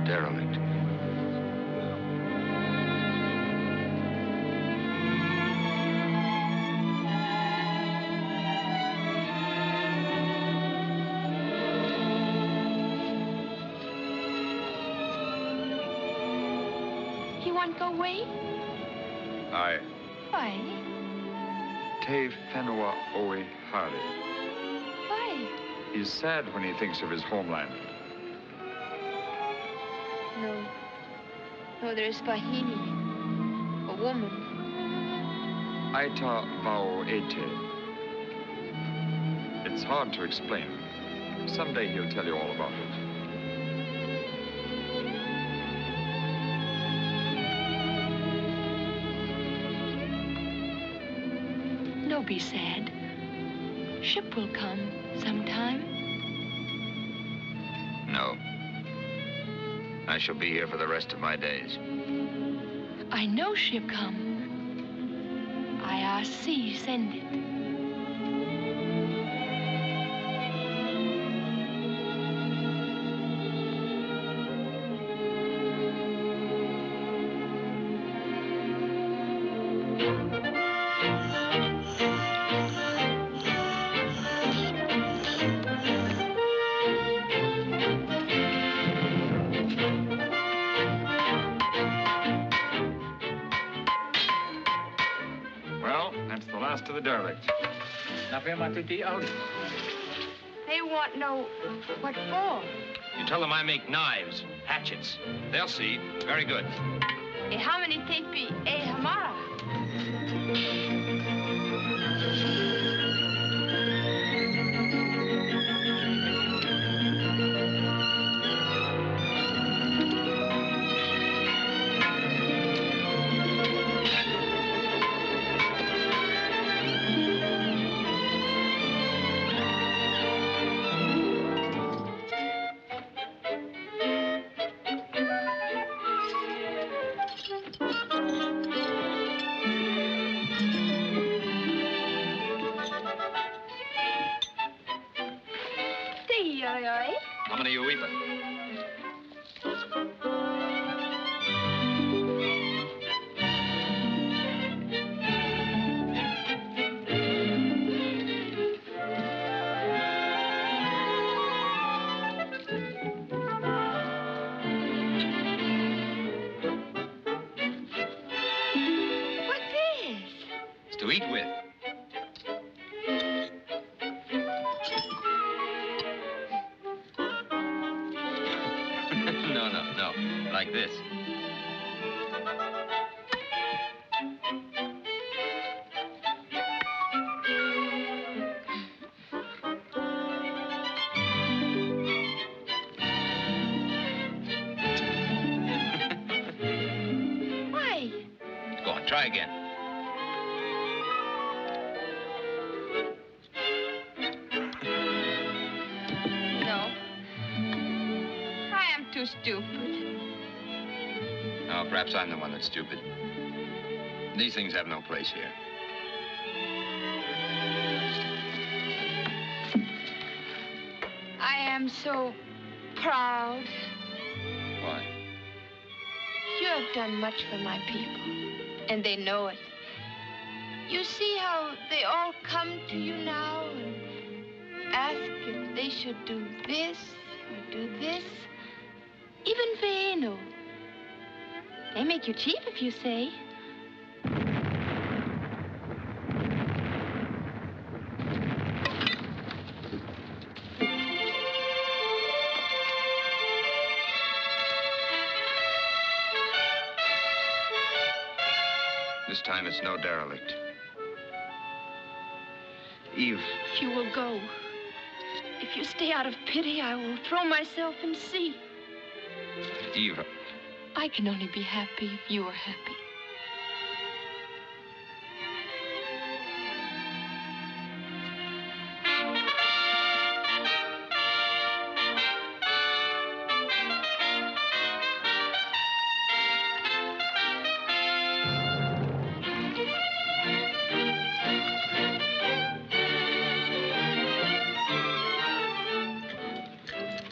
Speaker 10: Derelict.
Speaker 12: He won't go away?
Speaker 8: Aye.
Speaker 12: Why?
Speaker 8: Te whenua oe hare.
Speaker 12: Why?
Speaker 8: He's sad when he thinks of his homeland.
Speaker 12: No. No, there is Fahini. A woman.
Speaker 8: Aita vao ete. It's hard to explain. Someday he'll tell you all about it.
Speaker 17: Don't be sad. Ship will come sometime.
Speaker 10: No. I shall be here for the rest of my days.
Speaker 17: I know ship come. I ask sea send it.
Speaker 8: To the derelict.
Speaker 12: They want know what for.
Speaker 6: You tell them I make knives, hatchets. They'll see. Very good.
Speaker 12: How many tepi hamara?
Speaker 6: How many you weeping?
Speaker 12: What's this?
Speaker 6: It's to eat with. No, like this.
Speaker 12: Why?
Speaker 6: Go on, try again.
Speaker 12: No. I am too stupid.
Speaker 6: Oh, perhaps I'm the one that's stupid.
Speaker 10: These things have no place here.
Speaker 17: I am so proud.
Speaker 10: Why?
Speaker 17: You have done much for my people, and they know it. You see how they all come to you now and ask if they should do this or do this? Even Veno. They make you chief if you say.
Speaker 10: This time it's no derelict. Eve.
Speaker 17: If you will go, if you stay out of pity, I will throw myself in sea.
Speaker 10: Eve.
Speaker 17: I can only be happy if you are happy.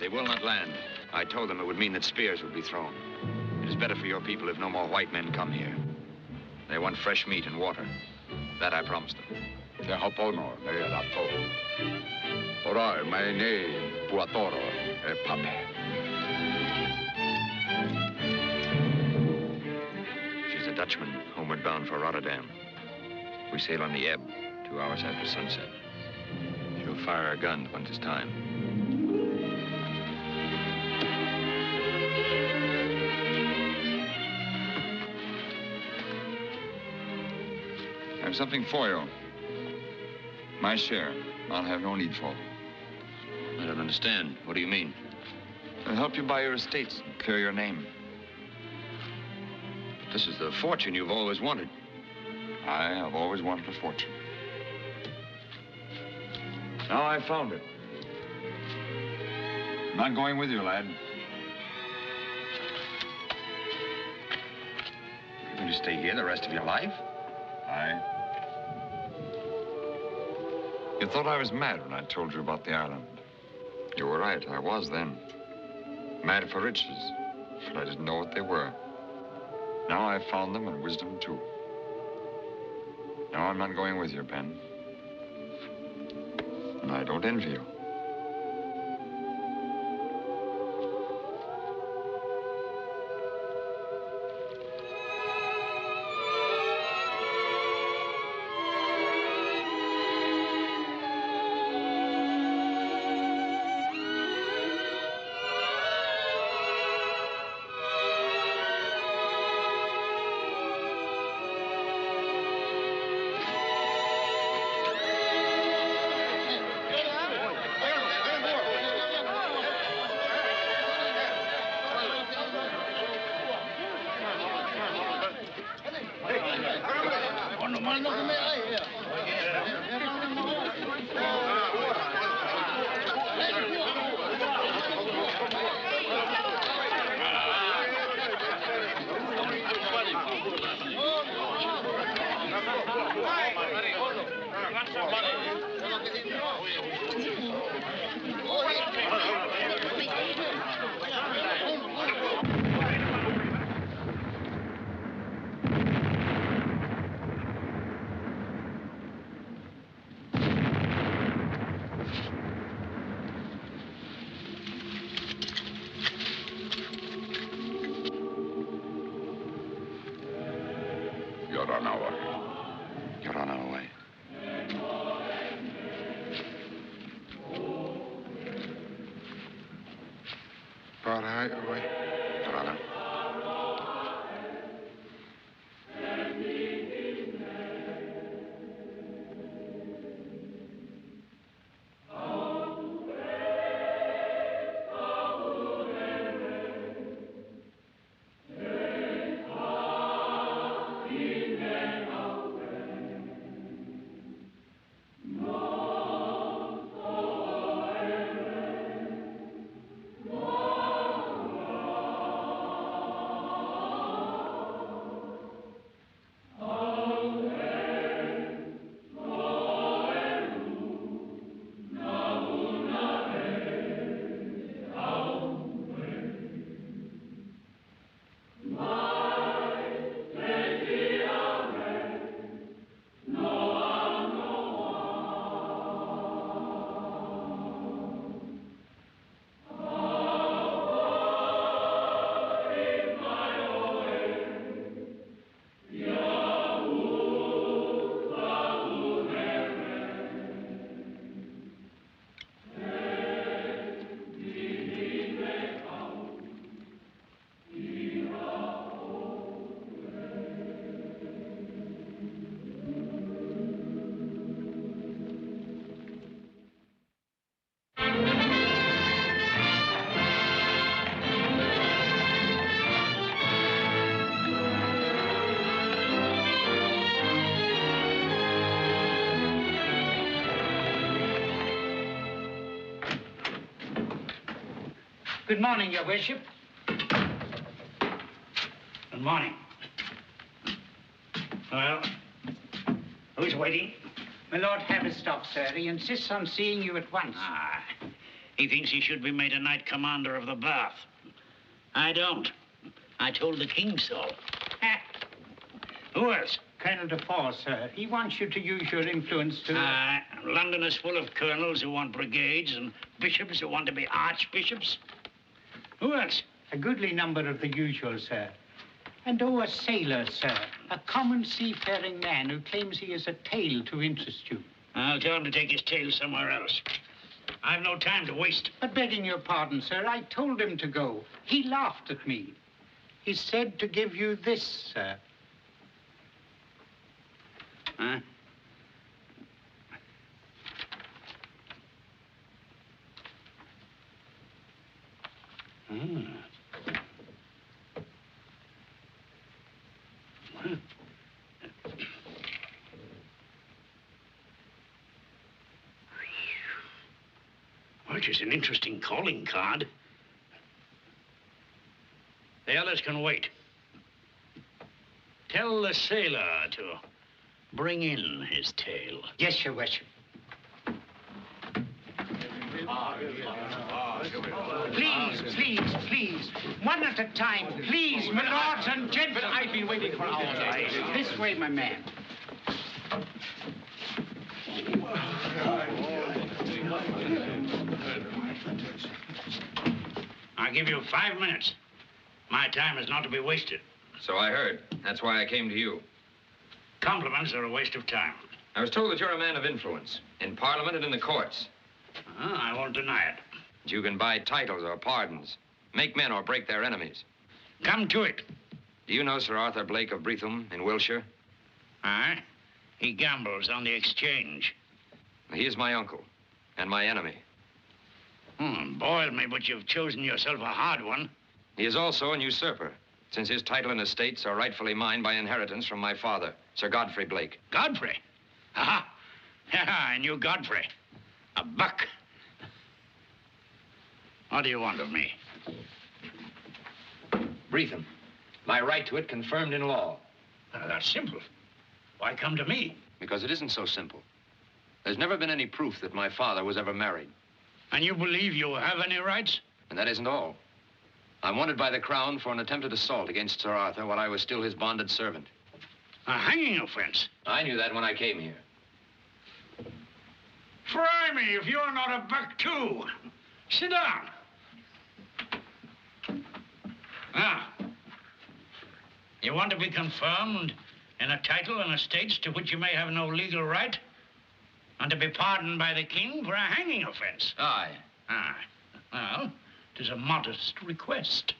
Speaker 10: They will not land. I told them it would mean that spears would be thrown. It is better for your people if no more white men come here. They want fresh meat and water. That I promised them.
Speaker 16: Te hopono ne rato. Ora mai ne puatoro e pape.
Speaker 10: She's a Dutchman, homeward bound for Rotterdam. We sail on the ebb, 2 hours after sunset. She'll fire our guns when it's time.
Speaker 8: I have something for you. My share. I'll have no need for.
Speaker 10: I don't understand. What do you mean?
Speaker 8: I'll help you buy your estates and clear your name.
Speaker 10: This is the fortune you've always wanted.
Speaker 8: I have always wanted a fortune. Now I found it. I'm not going with you, lad.
Speaker 10: You're going to stay here the rest of your life?
Speaker 8: Aye. You thought I was mad when I told you about the island. You were right, I was then. Mad for riches, but I didn't know what they were. Now I've found them and wisdom too. Now I'm not going with you, Ben. And I don't envy you.
Speaker 16: You're on our way.
Speaker 10: You're on our way.
Speaker 3: Parai, away.
Speaker 10: Parana.
Speaker 13: Good morning, Your Worship. Good morning. Well, who's waiting? My Lord Haverstock, sir. He insists on seeing you at once.
Speaker 18: Ah, he thinks he should be made a knight commander of the Bath. I don't. I told the king so. Who else?
Speaker 13: Colonel Defoe, sir. He wants you to use your influence to...
Speaker 18: London is full of colonels who want brigades and bishops who want to be archbishops. Who else?
Speaker 13: A goodly number of the usual, sir. And a sailor, sir. A common seafaring man who claims he has a tale to interest you.
Speaker 18: I'll tell him to take his tale somewhere else. I've no time to waste.
Speaker 13: But begging your pardon, sir, I told him to go. He laughed at me. He said to give you this, sir.
Speaker 18: Huh? Which is an interesting calling card. The others can wait. Tell the sailor to bring in his tale.
Speaker 13: Yes, Your Worship. Please, please, please. One at a time, please, my lords and gentlemen. I've been waiting for hours. This way, my man.
Speaker 18: I'll give you 5 minutes. My time is not to be wasted.
Speaker 10: So I heard. That's why I came to you.
Speaker 18: Compliments are a waste of time.
Speaker 10: I was told that you're a man of influence in Parliament and in the courts.
Speaker 18: I won't deny it.
Speaker 10: That you can buy titles or pardons, make men or break their enemies.
Speaker 18: Come to it.
Speaker 10: Do you know Sir Arthur Blake of Breatham in Wiltshire?
Speaker 18: Aye. He gambles on the exchange.
Speaker 10: He is my uncle and my enemy.
Speaker 18: Boil me, but you've chosen yourself a hard one.
Speaker 10: He is also an usurper, since his title and estates are rightfully mine by inheritance from my father, Sir Godfrey Blake.
Speaker 18: Godfrey? Aha! I knew Godfrey. A buck. What do you want of me?
Speaker 10: Breatham. My right to it confirmed in law.
Speaker 18: That's simple. Why come to me?
Speaker 10: Because it isn't so simple. There's never been any proof that my father was ever married.
Speaker 18: And you believe you have any rights?
Speaker 10: And that isn't all. I'm wanted by the Crown for an attempted assault against Sir Arthur while I was still his bonded servant.
Speaker 18: A hanging offense?
Speaker 10: I knew that when I came here.
Speaker 18: Fry me if you're not a buck, too. Sit down. Now, you want to be confirmed in a title and estates to which you may have no legal right? And to be pardoned by the king for a hanging offense?
Speaker 10: Aye.
Speaker 18: Well, it is a modest request.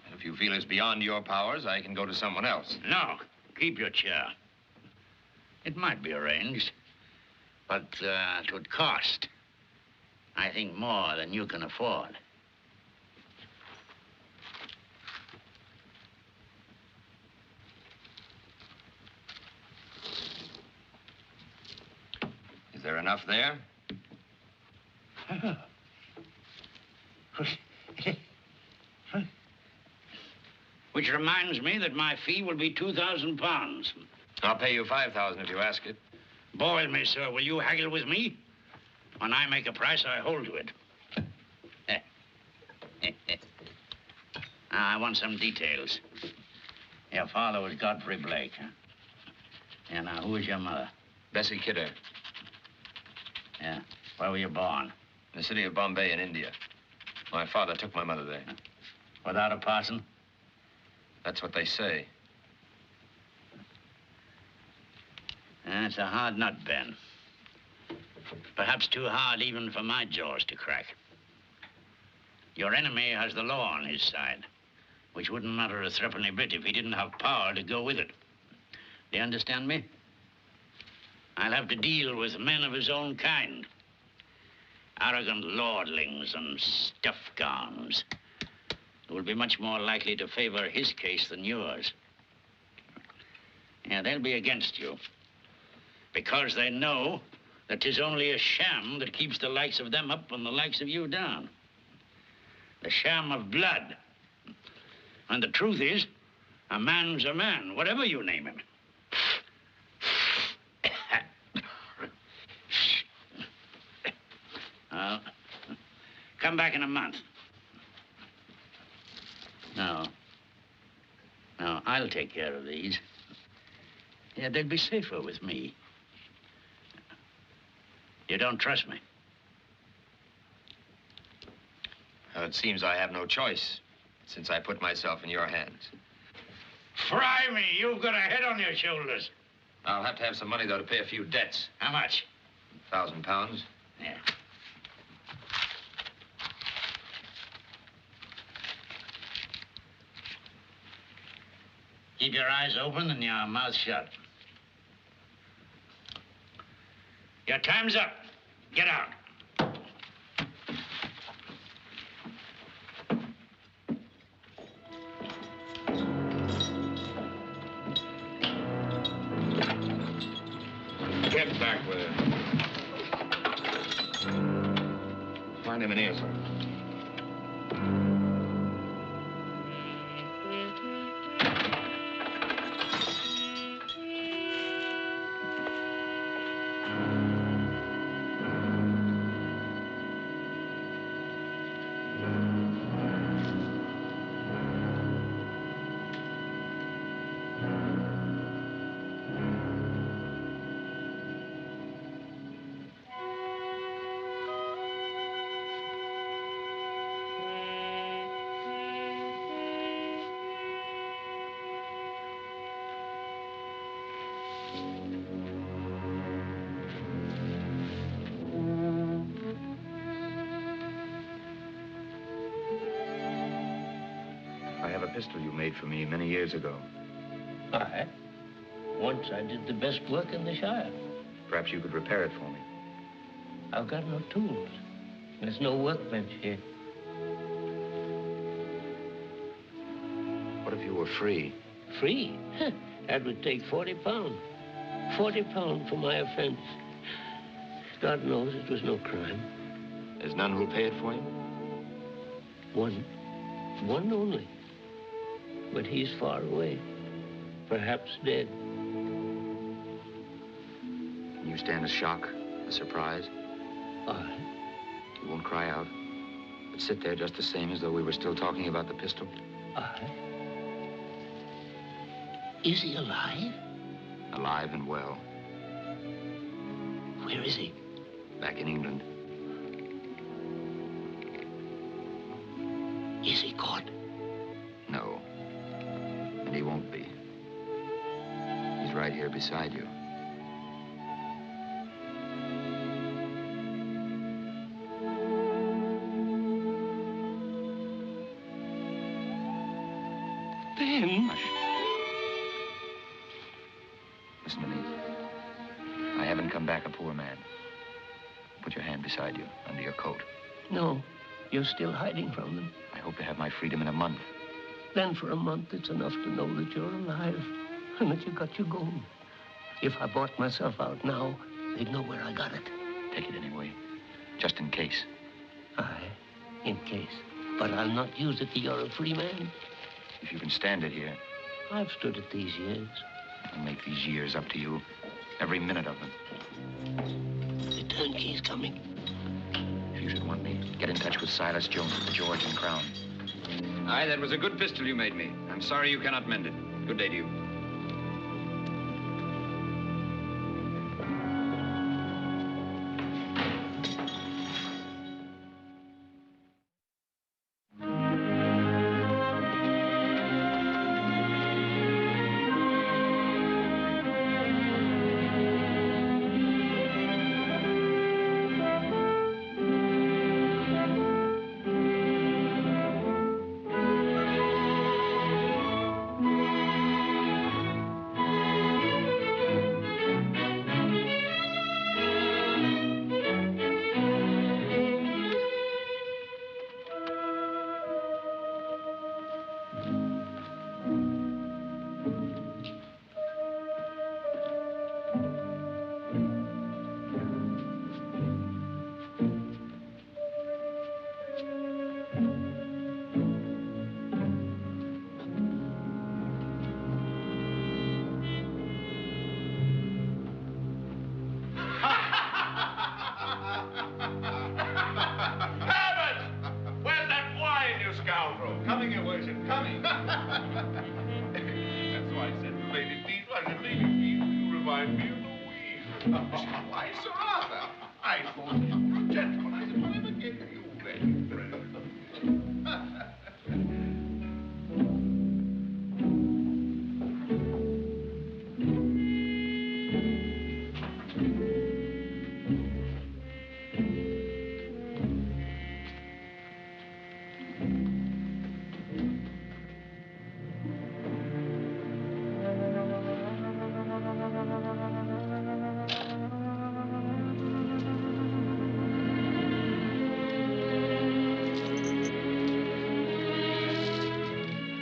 Speaker 10: And if you feel it's beyond your powers, I can go to someone else.
Speaker 18: No, keep your chair. It might be arranged, but it would cost, I think, more than you can afford.
Speaker 10: Is there enough there?
Speaker 18: Which reminds me that my fee will be £2,000.
Speaker 10: I'll pay you 5,000 if you ask it.
Speaker 18: Boil me, sir. Will you haggle with me? When I make a price, I hold to it. Now, I want some details. Your father was Godfrey Blake, huh? Yeah, now, who was your mother?
Speaker 10: Bessie Kidder.
Speaker 18: Yeah. Where were you born?
Speaker 10: In the city of Bombay in India. My father took my mother there.
Speaker 18: Without a parson?
Speaker 10: That's what they say.
Speaker 18: It's a hard nut, Ben. Perhaps too hard even for my jaws to crack. Your enemy has the law on his side, which wouldn't matter a threepenny bit if he didn't have power to go with it. Do you understand me? I'll have to deal with men of his own kind. Arrogant lordlings and stuff gowns who will be much more likely to favor his case than yours. Yeah, they'll be against you because they know that 'tis only a sham that keeps the likes of them up and the likes of you down. The sham of blood. And the truth is, a man's a man, whatever you name him. Well, come back in a month. No, I'll take care of these. Yeah, they'll be safer with me. You don't trust me?
Speaker 10: Well, it seems I have no choice, since I put myself in your hands.
Speaker 18: Fry me! You've got a head on your shoulders.
Speaker 10: I'll have to have some money, though, to pay a few debts.
Speaker 18: How much?
Speaker 10: £1,000.
Speaker 18: Yeah. Keep your eyes open and your mouth shut. Your time's up. Get out.
Speaker 10: Get back with it. Find him in here, sir. Pistol you made for me many years ago.
Speaker 18: Aye. Once I did the best work in the Shire.
Speaker 10: Perhaps you could repair it for me.
Speaker 18: I've got no tools. There's no workbench here.
Speaker 10: What if you were free?
Speaker 18: Free? That would take £40. £40 for my offense. God knows it was no crime.
Speaker 10: There's none who'll pay it for you?
Speaker 18: One. One only. But he's far away. Perhaps dead.
Speaker 10: Can you stand a shock, a surprise?
Speaker 18: Aye.
Speaker 10: You won't cry out, but sit there just the same as though we were still talking about the pistol?
Speaker 18: Aye. Is he alive?
Speaker 10: Alive and well.
Speaker 18: Where is he?
Speaker 10: Back in England.
Speaker 18: Is he caught?
Speaker 10: No. And he won't be. He's right here beside you.
Speaker 18: Ben!
Speaker 10: Hush. Listen to me. I haven't come back a poor man. Put your hand beside you, under your coat.
Speaker 18: No, you're still hiding from them.
Speaker 10: I hope to have my freedom in a month.
Speaker 18: Then for a month, it's enough to know that you're alive and that you got your gold. If I bought myself out now, they'd know where I got it.
Speaker 10: Take it anyway, just in case.
Speaker 18: Aye, in case. But I'll not use it till you're a free man.
Speaker 10: If you can stand it here.
Speaker 18: I've stood it these years.
Speaker 10: I'll make these years up to you, every minute of them.
Speaker 18: The turnkey's coming.
Speaker 10: If you should want me, get in touch with Silas Jones at the George and Crown.
Speaker 6: Aye, that was a good pistol you made me. I'm sorry you cannot mend it. Good day to you.
Speaker 3: Why, Sir Arthur, I thought you gentlemen, I said, whatever gave you then?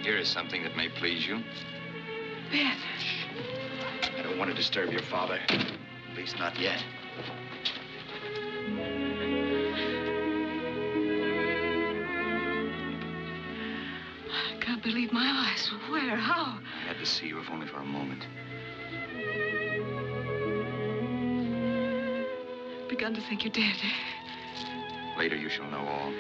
Speaker 10: Here is something that may please you.
Speaker 5: Ben.
Speaker 10: I don't want to disturb your father. At least not yet.
Speaker 5: I can't believe my eyes. Where? How?
Speaker 10: I had to see you, if only for a moment.
Speaker 5: Begun to think you're dead.
Speaker 10: Later you shall know all.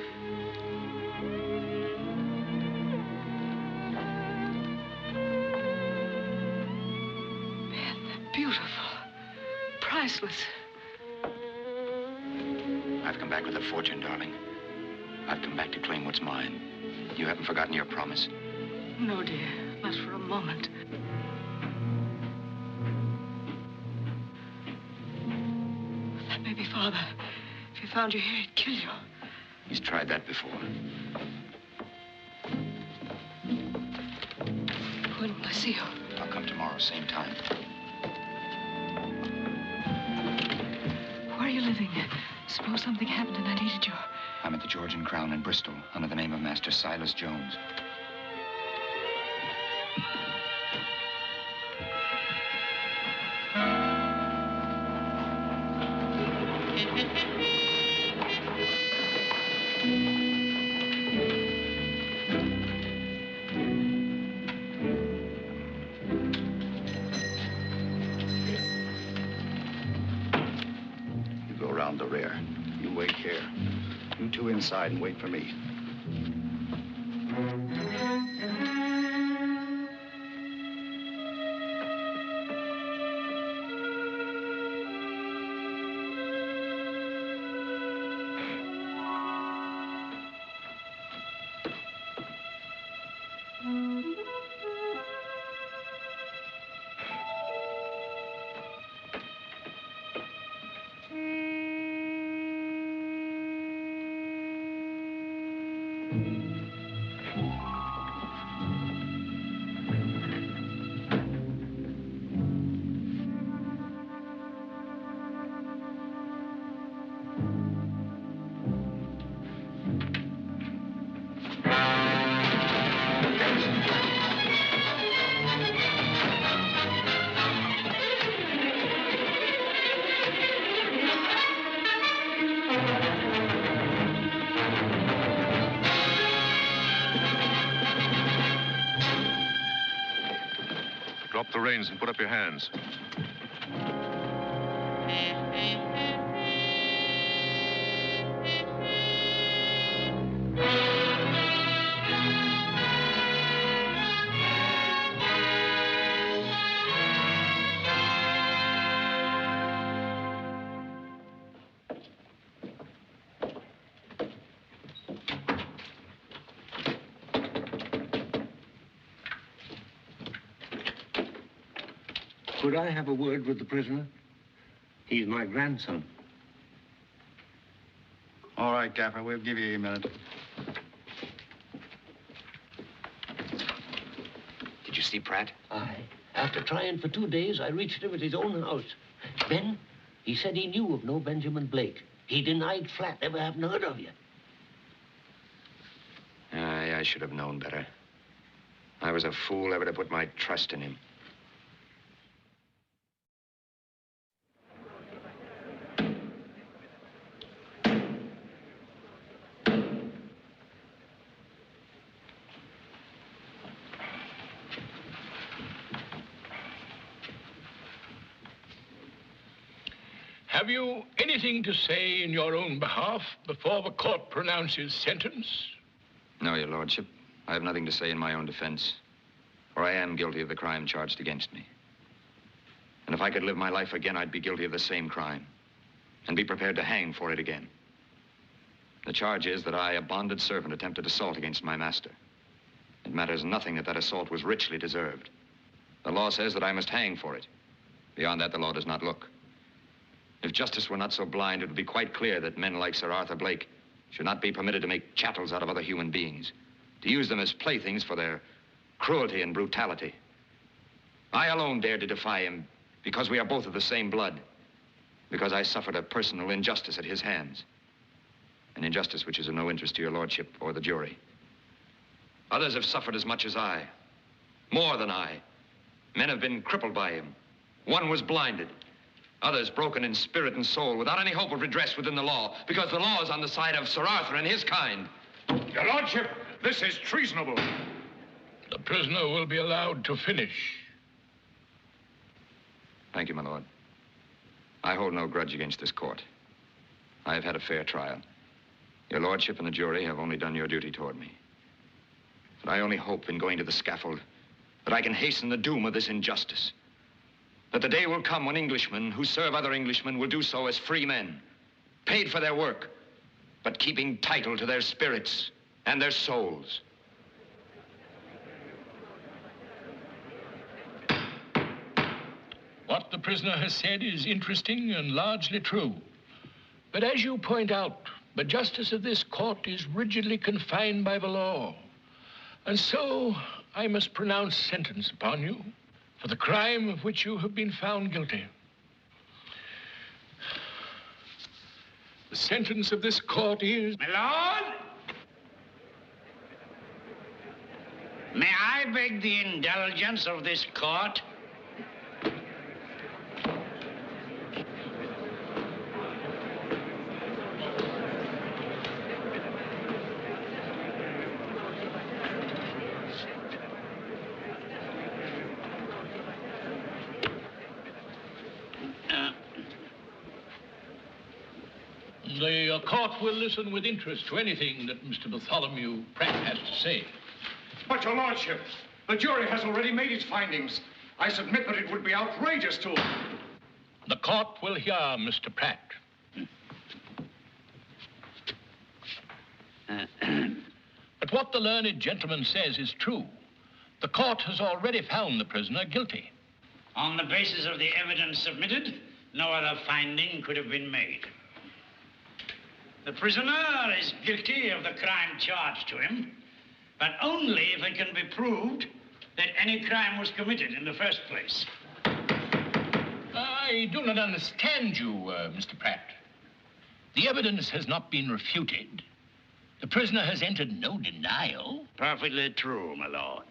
Speaker 5: Beautiful. Priceless.
Speaker 10: I've come back with a fortune, darling. I've come back to claim what's mine. You haven't forgotten your promise.
Speaker 5: No, dear. Not for a moment. That may be Father. If he found you here, he'd kill you.
Speaker 10: He's tried that before.
Speaker 5: When will I see you?
Speaker 10: I'll come tomorrow, same time.
Speaker 5: Where are you living? Suppose something happened and I needed you.
Speaker 10: I'm at the George and Crown in Bristol, under the name of Master Silas Jones.
Speaker 16: You go around the rear. You wait here. You two inside and wait for me.
Speaker 19: Drop the reins and put up your hands.
Speaker 2: Could I have a word with the prisoner? He's my grandson.
Speaker 16: All right, Gaffer, we'll give you a minute.
Speaker 10: Did you see Pratt?
Speaker 2: Aye. After trying for 2 days, I reached him at his own house. Then, he said he knew of no Benjamin Blake. He denied flat ever having heard of you.
Speaker 10: Aye, I should have known better. I was a fool ever to put my trust in him.
Speaker 20: Have you anything to say in your own behalf before the court pronounces sentence?
Speaker 10: No, Your Lordship. I have nothing to say in my own defense. For I am guilty of the crime charged against me.
Speaker 9: And if I could live my life again, I'd be guilty of the same crime and be prepared to hang for it again. The charge is that I, a bonded servant, attempted assault against my master. It matters nothing that that assault was richly deserved. The law says that I must hang for it. Beyond that, the law does not look. If justice were not so blind, it would be quite clear that men like Sir Arthur Blake should not be permitted to make chattels out of other human beings, to use them as playthings for their cruelty and brutality. I alone dared to defy him because we are both of the same blood, because I suffered a personal injustice at his hands, an injustice which is of no interest to your lordship or the jury. Others have suffered as much as I, more than I. Men have been crippled by him. One was blinded. Others broken in spirit and soul without any hope of redress within the law, because the law is on the side of Sir Arthur and his kind.
Speaker 15: Your lordship, this is treasonable.
Speaker 20: The prisoner will be allowed to finish.
Speaker 9: Thank you, my lord. I hold no grudge against this court. I have had a fair trial. Your lordship and the jury have only done your duty toward me. But I only hope in going to the scaffold that I can hasten the doom of this injustice. That the day will come when Englishmen who serve other Englishmen will do so as free men, paid for their work, but keeping title to their spirits and their souls.
Speaker 20: What the prisoner has said is interesting and largely true. But as you point out, the justice of this court is rigidly confined by the law. And so I must pronounce sentence upon you for the crime of which you have been found guilty. The sentence of this court is...
Speaker 11: My lord? May I beg the indulgence of this court?
Speaker 20: The court will listen with interest to anything that Mr. Bartholomew Pratt has to say.
Speaker 15: But, your lordship, the jury has already made its findings. I submit that it would be outrageous to...
Speaker 20: The court will hear Mr. Pratt. But what the learned gentleman says is true. The court has already found the prisoner guilty.
Speaker 11: On the basis of the evidence submitted, no other finding could have been made. The prisoner is guilty of the crime charged to him, but only if it can be proved that any crime was committed in the first place.
Speaker 20: I do not understand you, Mr. Pratt. The evidence has not been refuted. The prisoner has entered no denial.
Speaker 11: Perfectly true, my lord.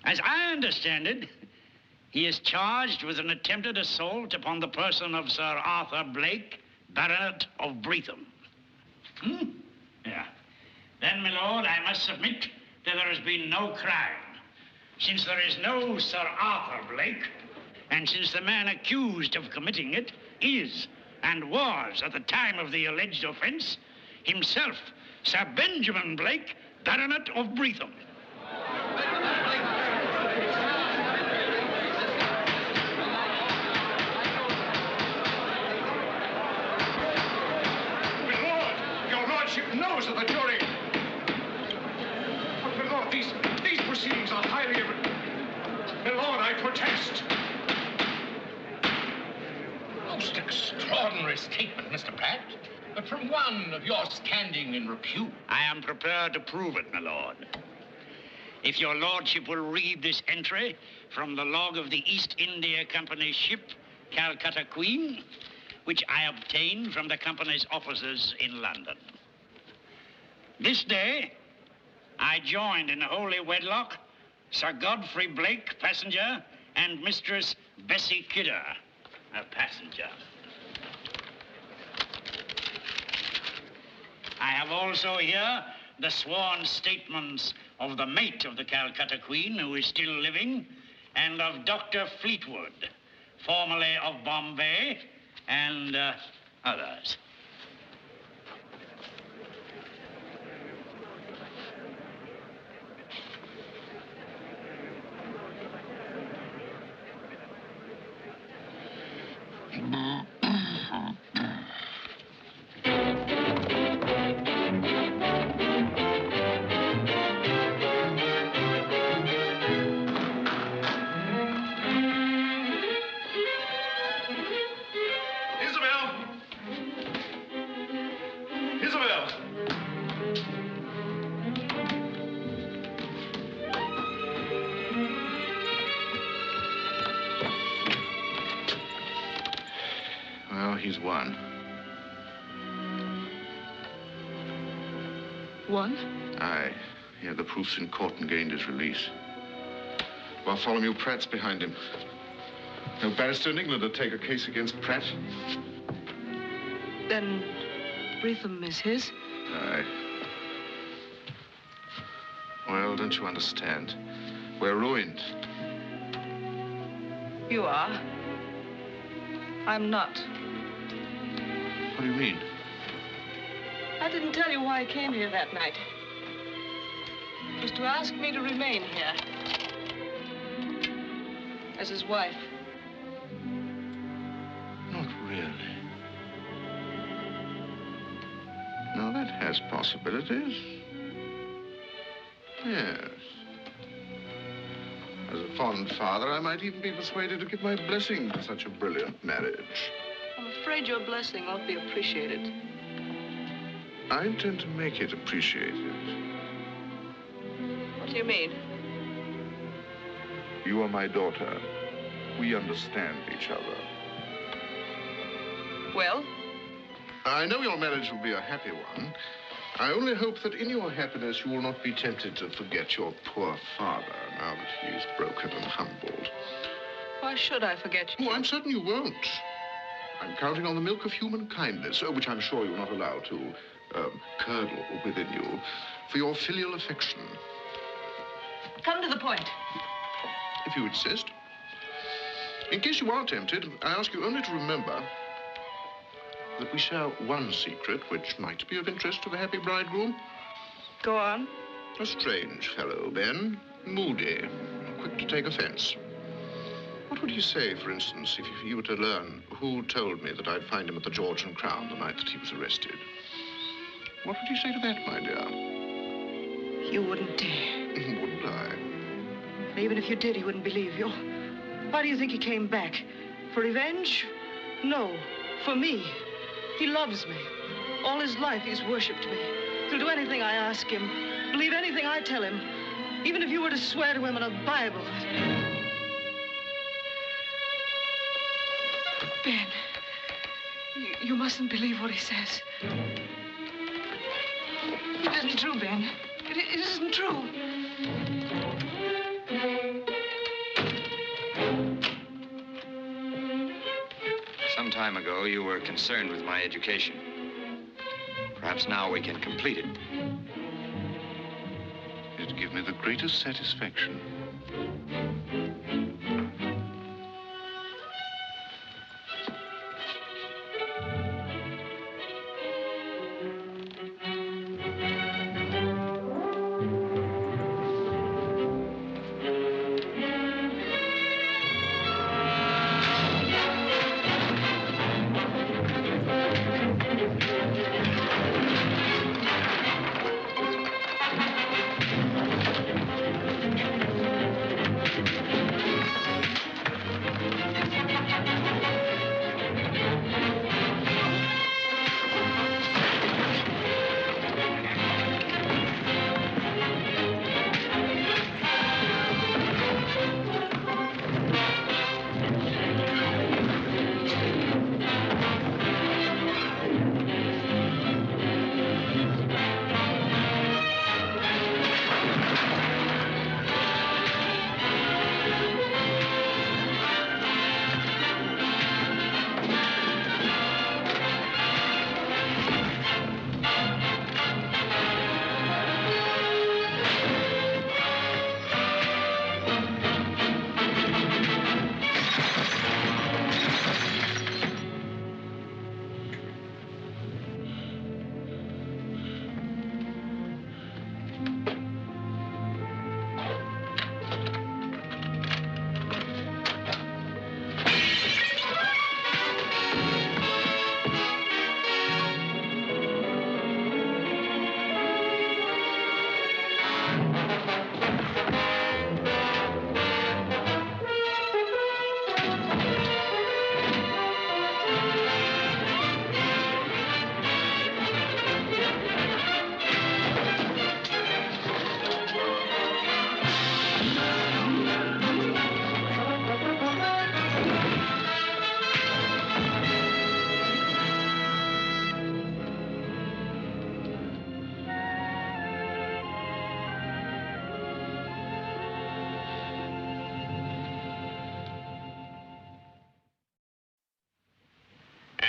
Speaker 11: As I understand it, he is charged with an attempted assault upon the person of Sir Arthur Blake, Baronet of Breatham. Yeah. Then, my lord, I must submit that there has been no crime. Since there is no Sir Arthur Blake, and since the man accused of committing it is, and was at the time of the alleged offense, himself Sir Benjamin Blake, Baronet of Breatham.
Speaker 15: Knows of the jury. But, my lord, these proceedings are highly irregular. My lord, I protest.
Speaker 20: Most extraordinary statement, Mr. Pratt, but from one of your standing in repute.
Speaker 11: I am prepared to prove it, my lord. If your lordship will read this entry from the log of the East India Company's ship, Calcutta Queen, which I obtained from the company's officers in London. This day, I joined in holy wedlock Sir Godfrey Blake, passenger, and Mistress Bessie Kidder, a passenger. I have also here the sworn statements of the mate of the Calcutta Queen, who is still living, and of Dr. Fleetwood, formerly of Bombay, and others.
Speaker 3: Well, he's won.
Speaker 5: Won?
Speaker 3: Aye. He had the proofs in court and gained his release. Bartholomew Pratt's behind him. No barrister in England would take a case against Pratt.
Speaker 5: Then Breatham is his?
Speaker 3: Aye. Well, don't you understand? We're ruined.
Speaker 5: You are. I'm not.
Speaker 3: What do you mean?
Speaker 5: I didn't tell you why I came here that night. It was to ask me to remain here. As his wife.
Speaker 3: Not really. No, that has possibilities. Yes. As a fond father, I might even be persuaded to give my blessing to such a brilliant marriage.
Speaker 5: I'm afraid your blessing won't be appreciated.
Speaker 3: I intend to make it appreciated.
Speaker 5: What do you mean?
Speaker 3: You are my daughter. We understand each other.
Speaker 5: Well?
Speaker 3: I know your marriage will be a happy one. I only hope that in your happiness you will not be tempted to forget your poor father now that he is broken and humbled.
Speaker 5: Why should I forget you?
Speaker 3: Oh, I'm certain you won't. I'm counting on the milk of human kindness, which I'm sure you're not allowed to curdle within you, for your filial affection.
Speaker 5: Come to the point.
Speaker 3: If you insist. In case you are tempted, I ask you only to remember that we share one secret which might be of interest to the happy bridegroom.
Speaker 5: Go on.
Speaker 3: A strange fellow, Ben. Moody. Quick to take offense. What would you say, for instance, if you were to learn who told me that I'd find him at the George and Crown the night that he was arrested? What would you say to that, my dear?
Speaker 5: You wouldn't dare.
Speaker 3: Wouldn't I?
Speaker 5: And even if you did, he wouldn't believe you. Why do you think he came back? For revenge? No, for me. He loves me. All his life, he's worshipped me. He'll do anything I ask him, believe anything I tell him, even if you were to swear to him in a Bible. Ben, you mustn't believe what he says. It isn't true, Ben. It isn't true.
Speaker 9: Some time ago, you were concerned with my education. Perhaps now we can complete it.
Speaker 3: It'd give me the greatest satisfaction.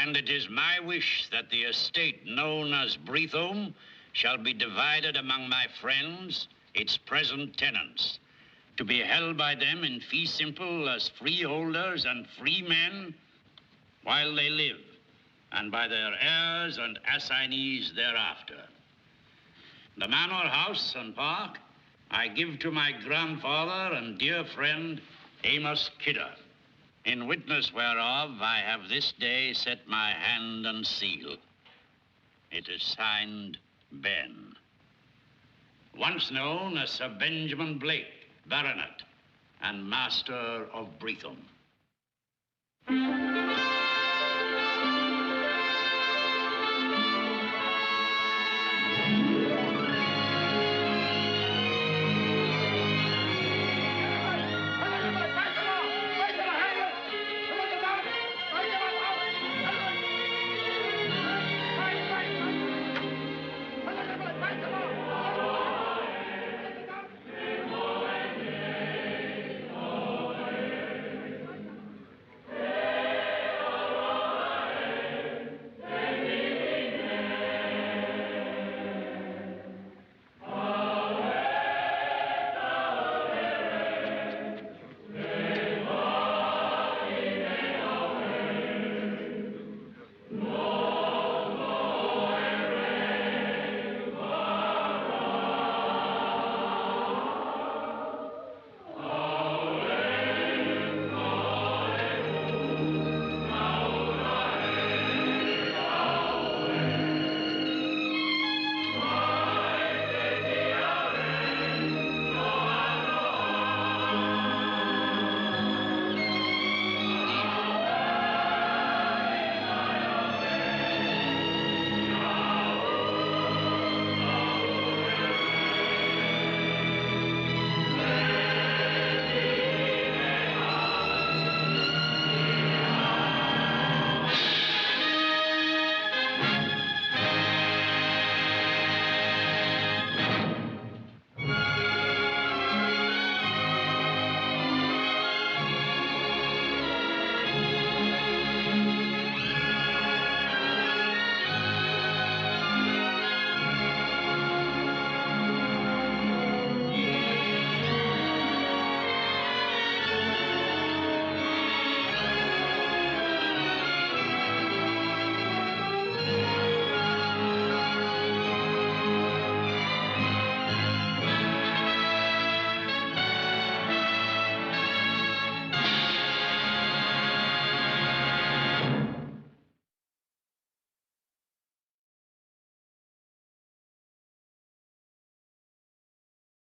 Speaker 18: And it is my wish that the estate known as Breatham shall be divided among my friends, its present tenants, to be held by them in fee simple as freeholders and free men while they live, and by their heirs and assignees thereafter. The manor house and park I give to my grandfather and dear friend, Amos Kidder, in witness whereof I have this day set my hand and seal. It is signed, Ben. Once known as Sir Benjamin Blake, Baronet, and Master of Breatham.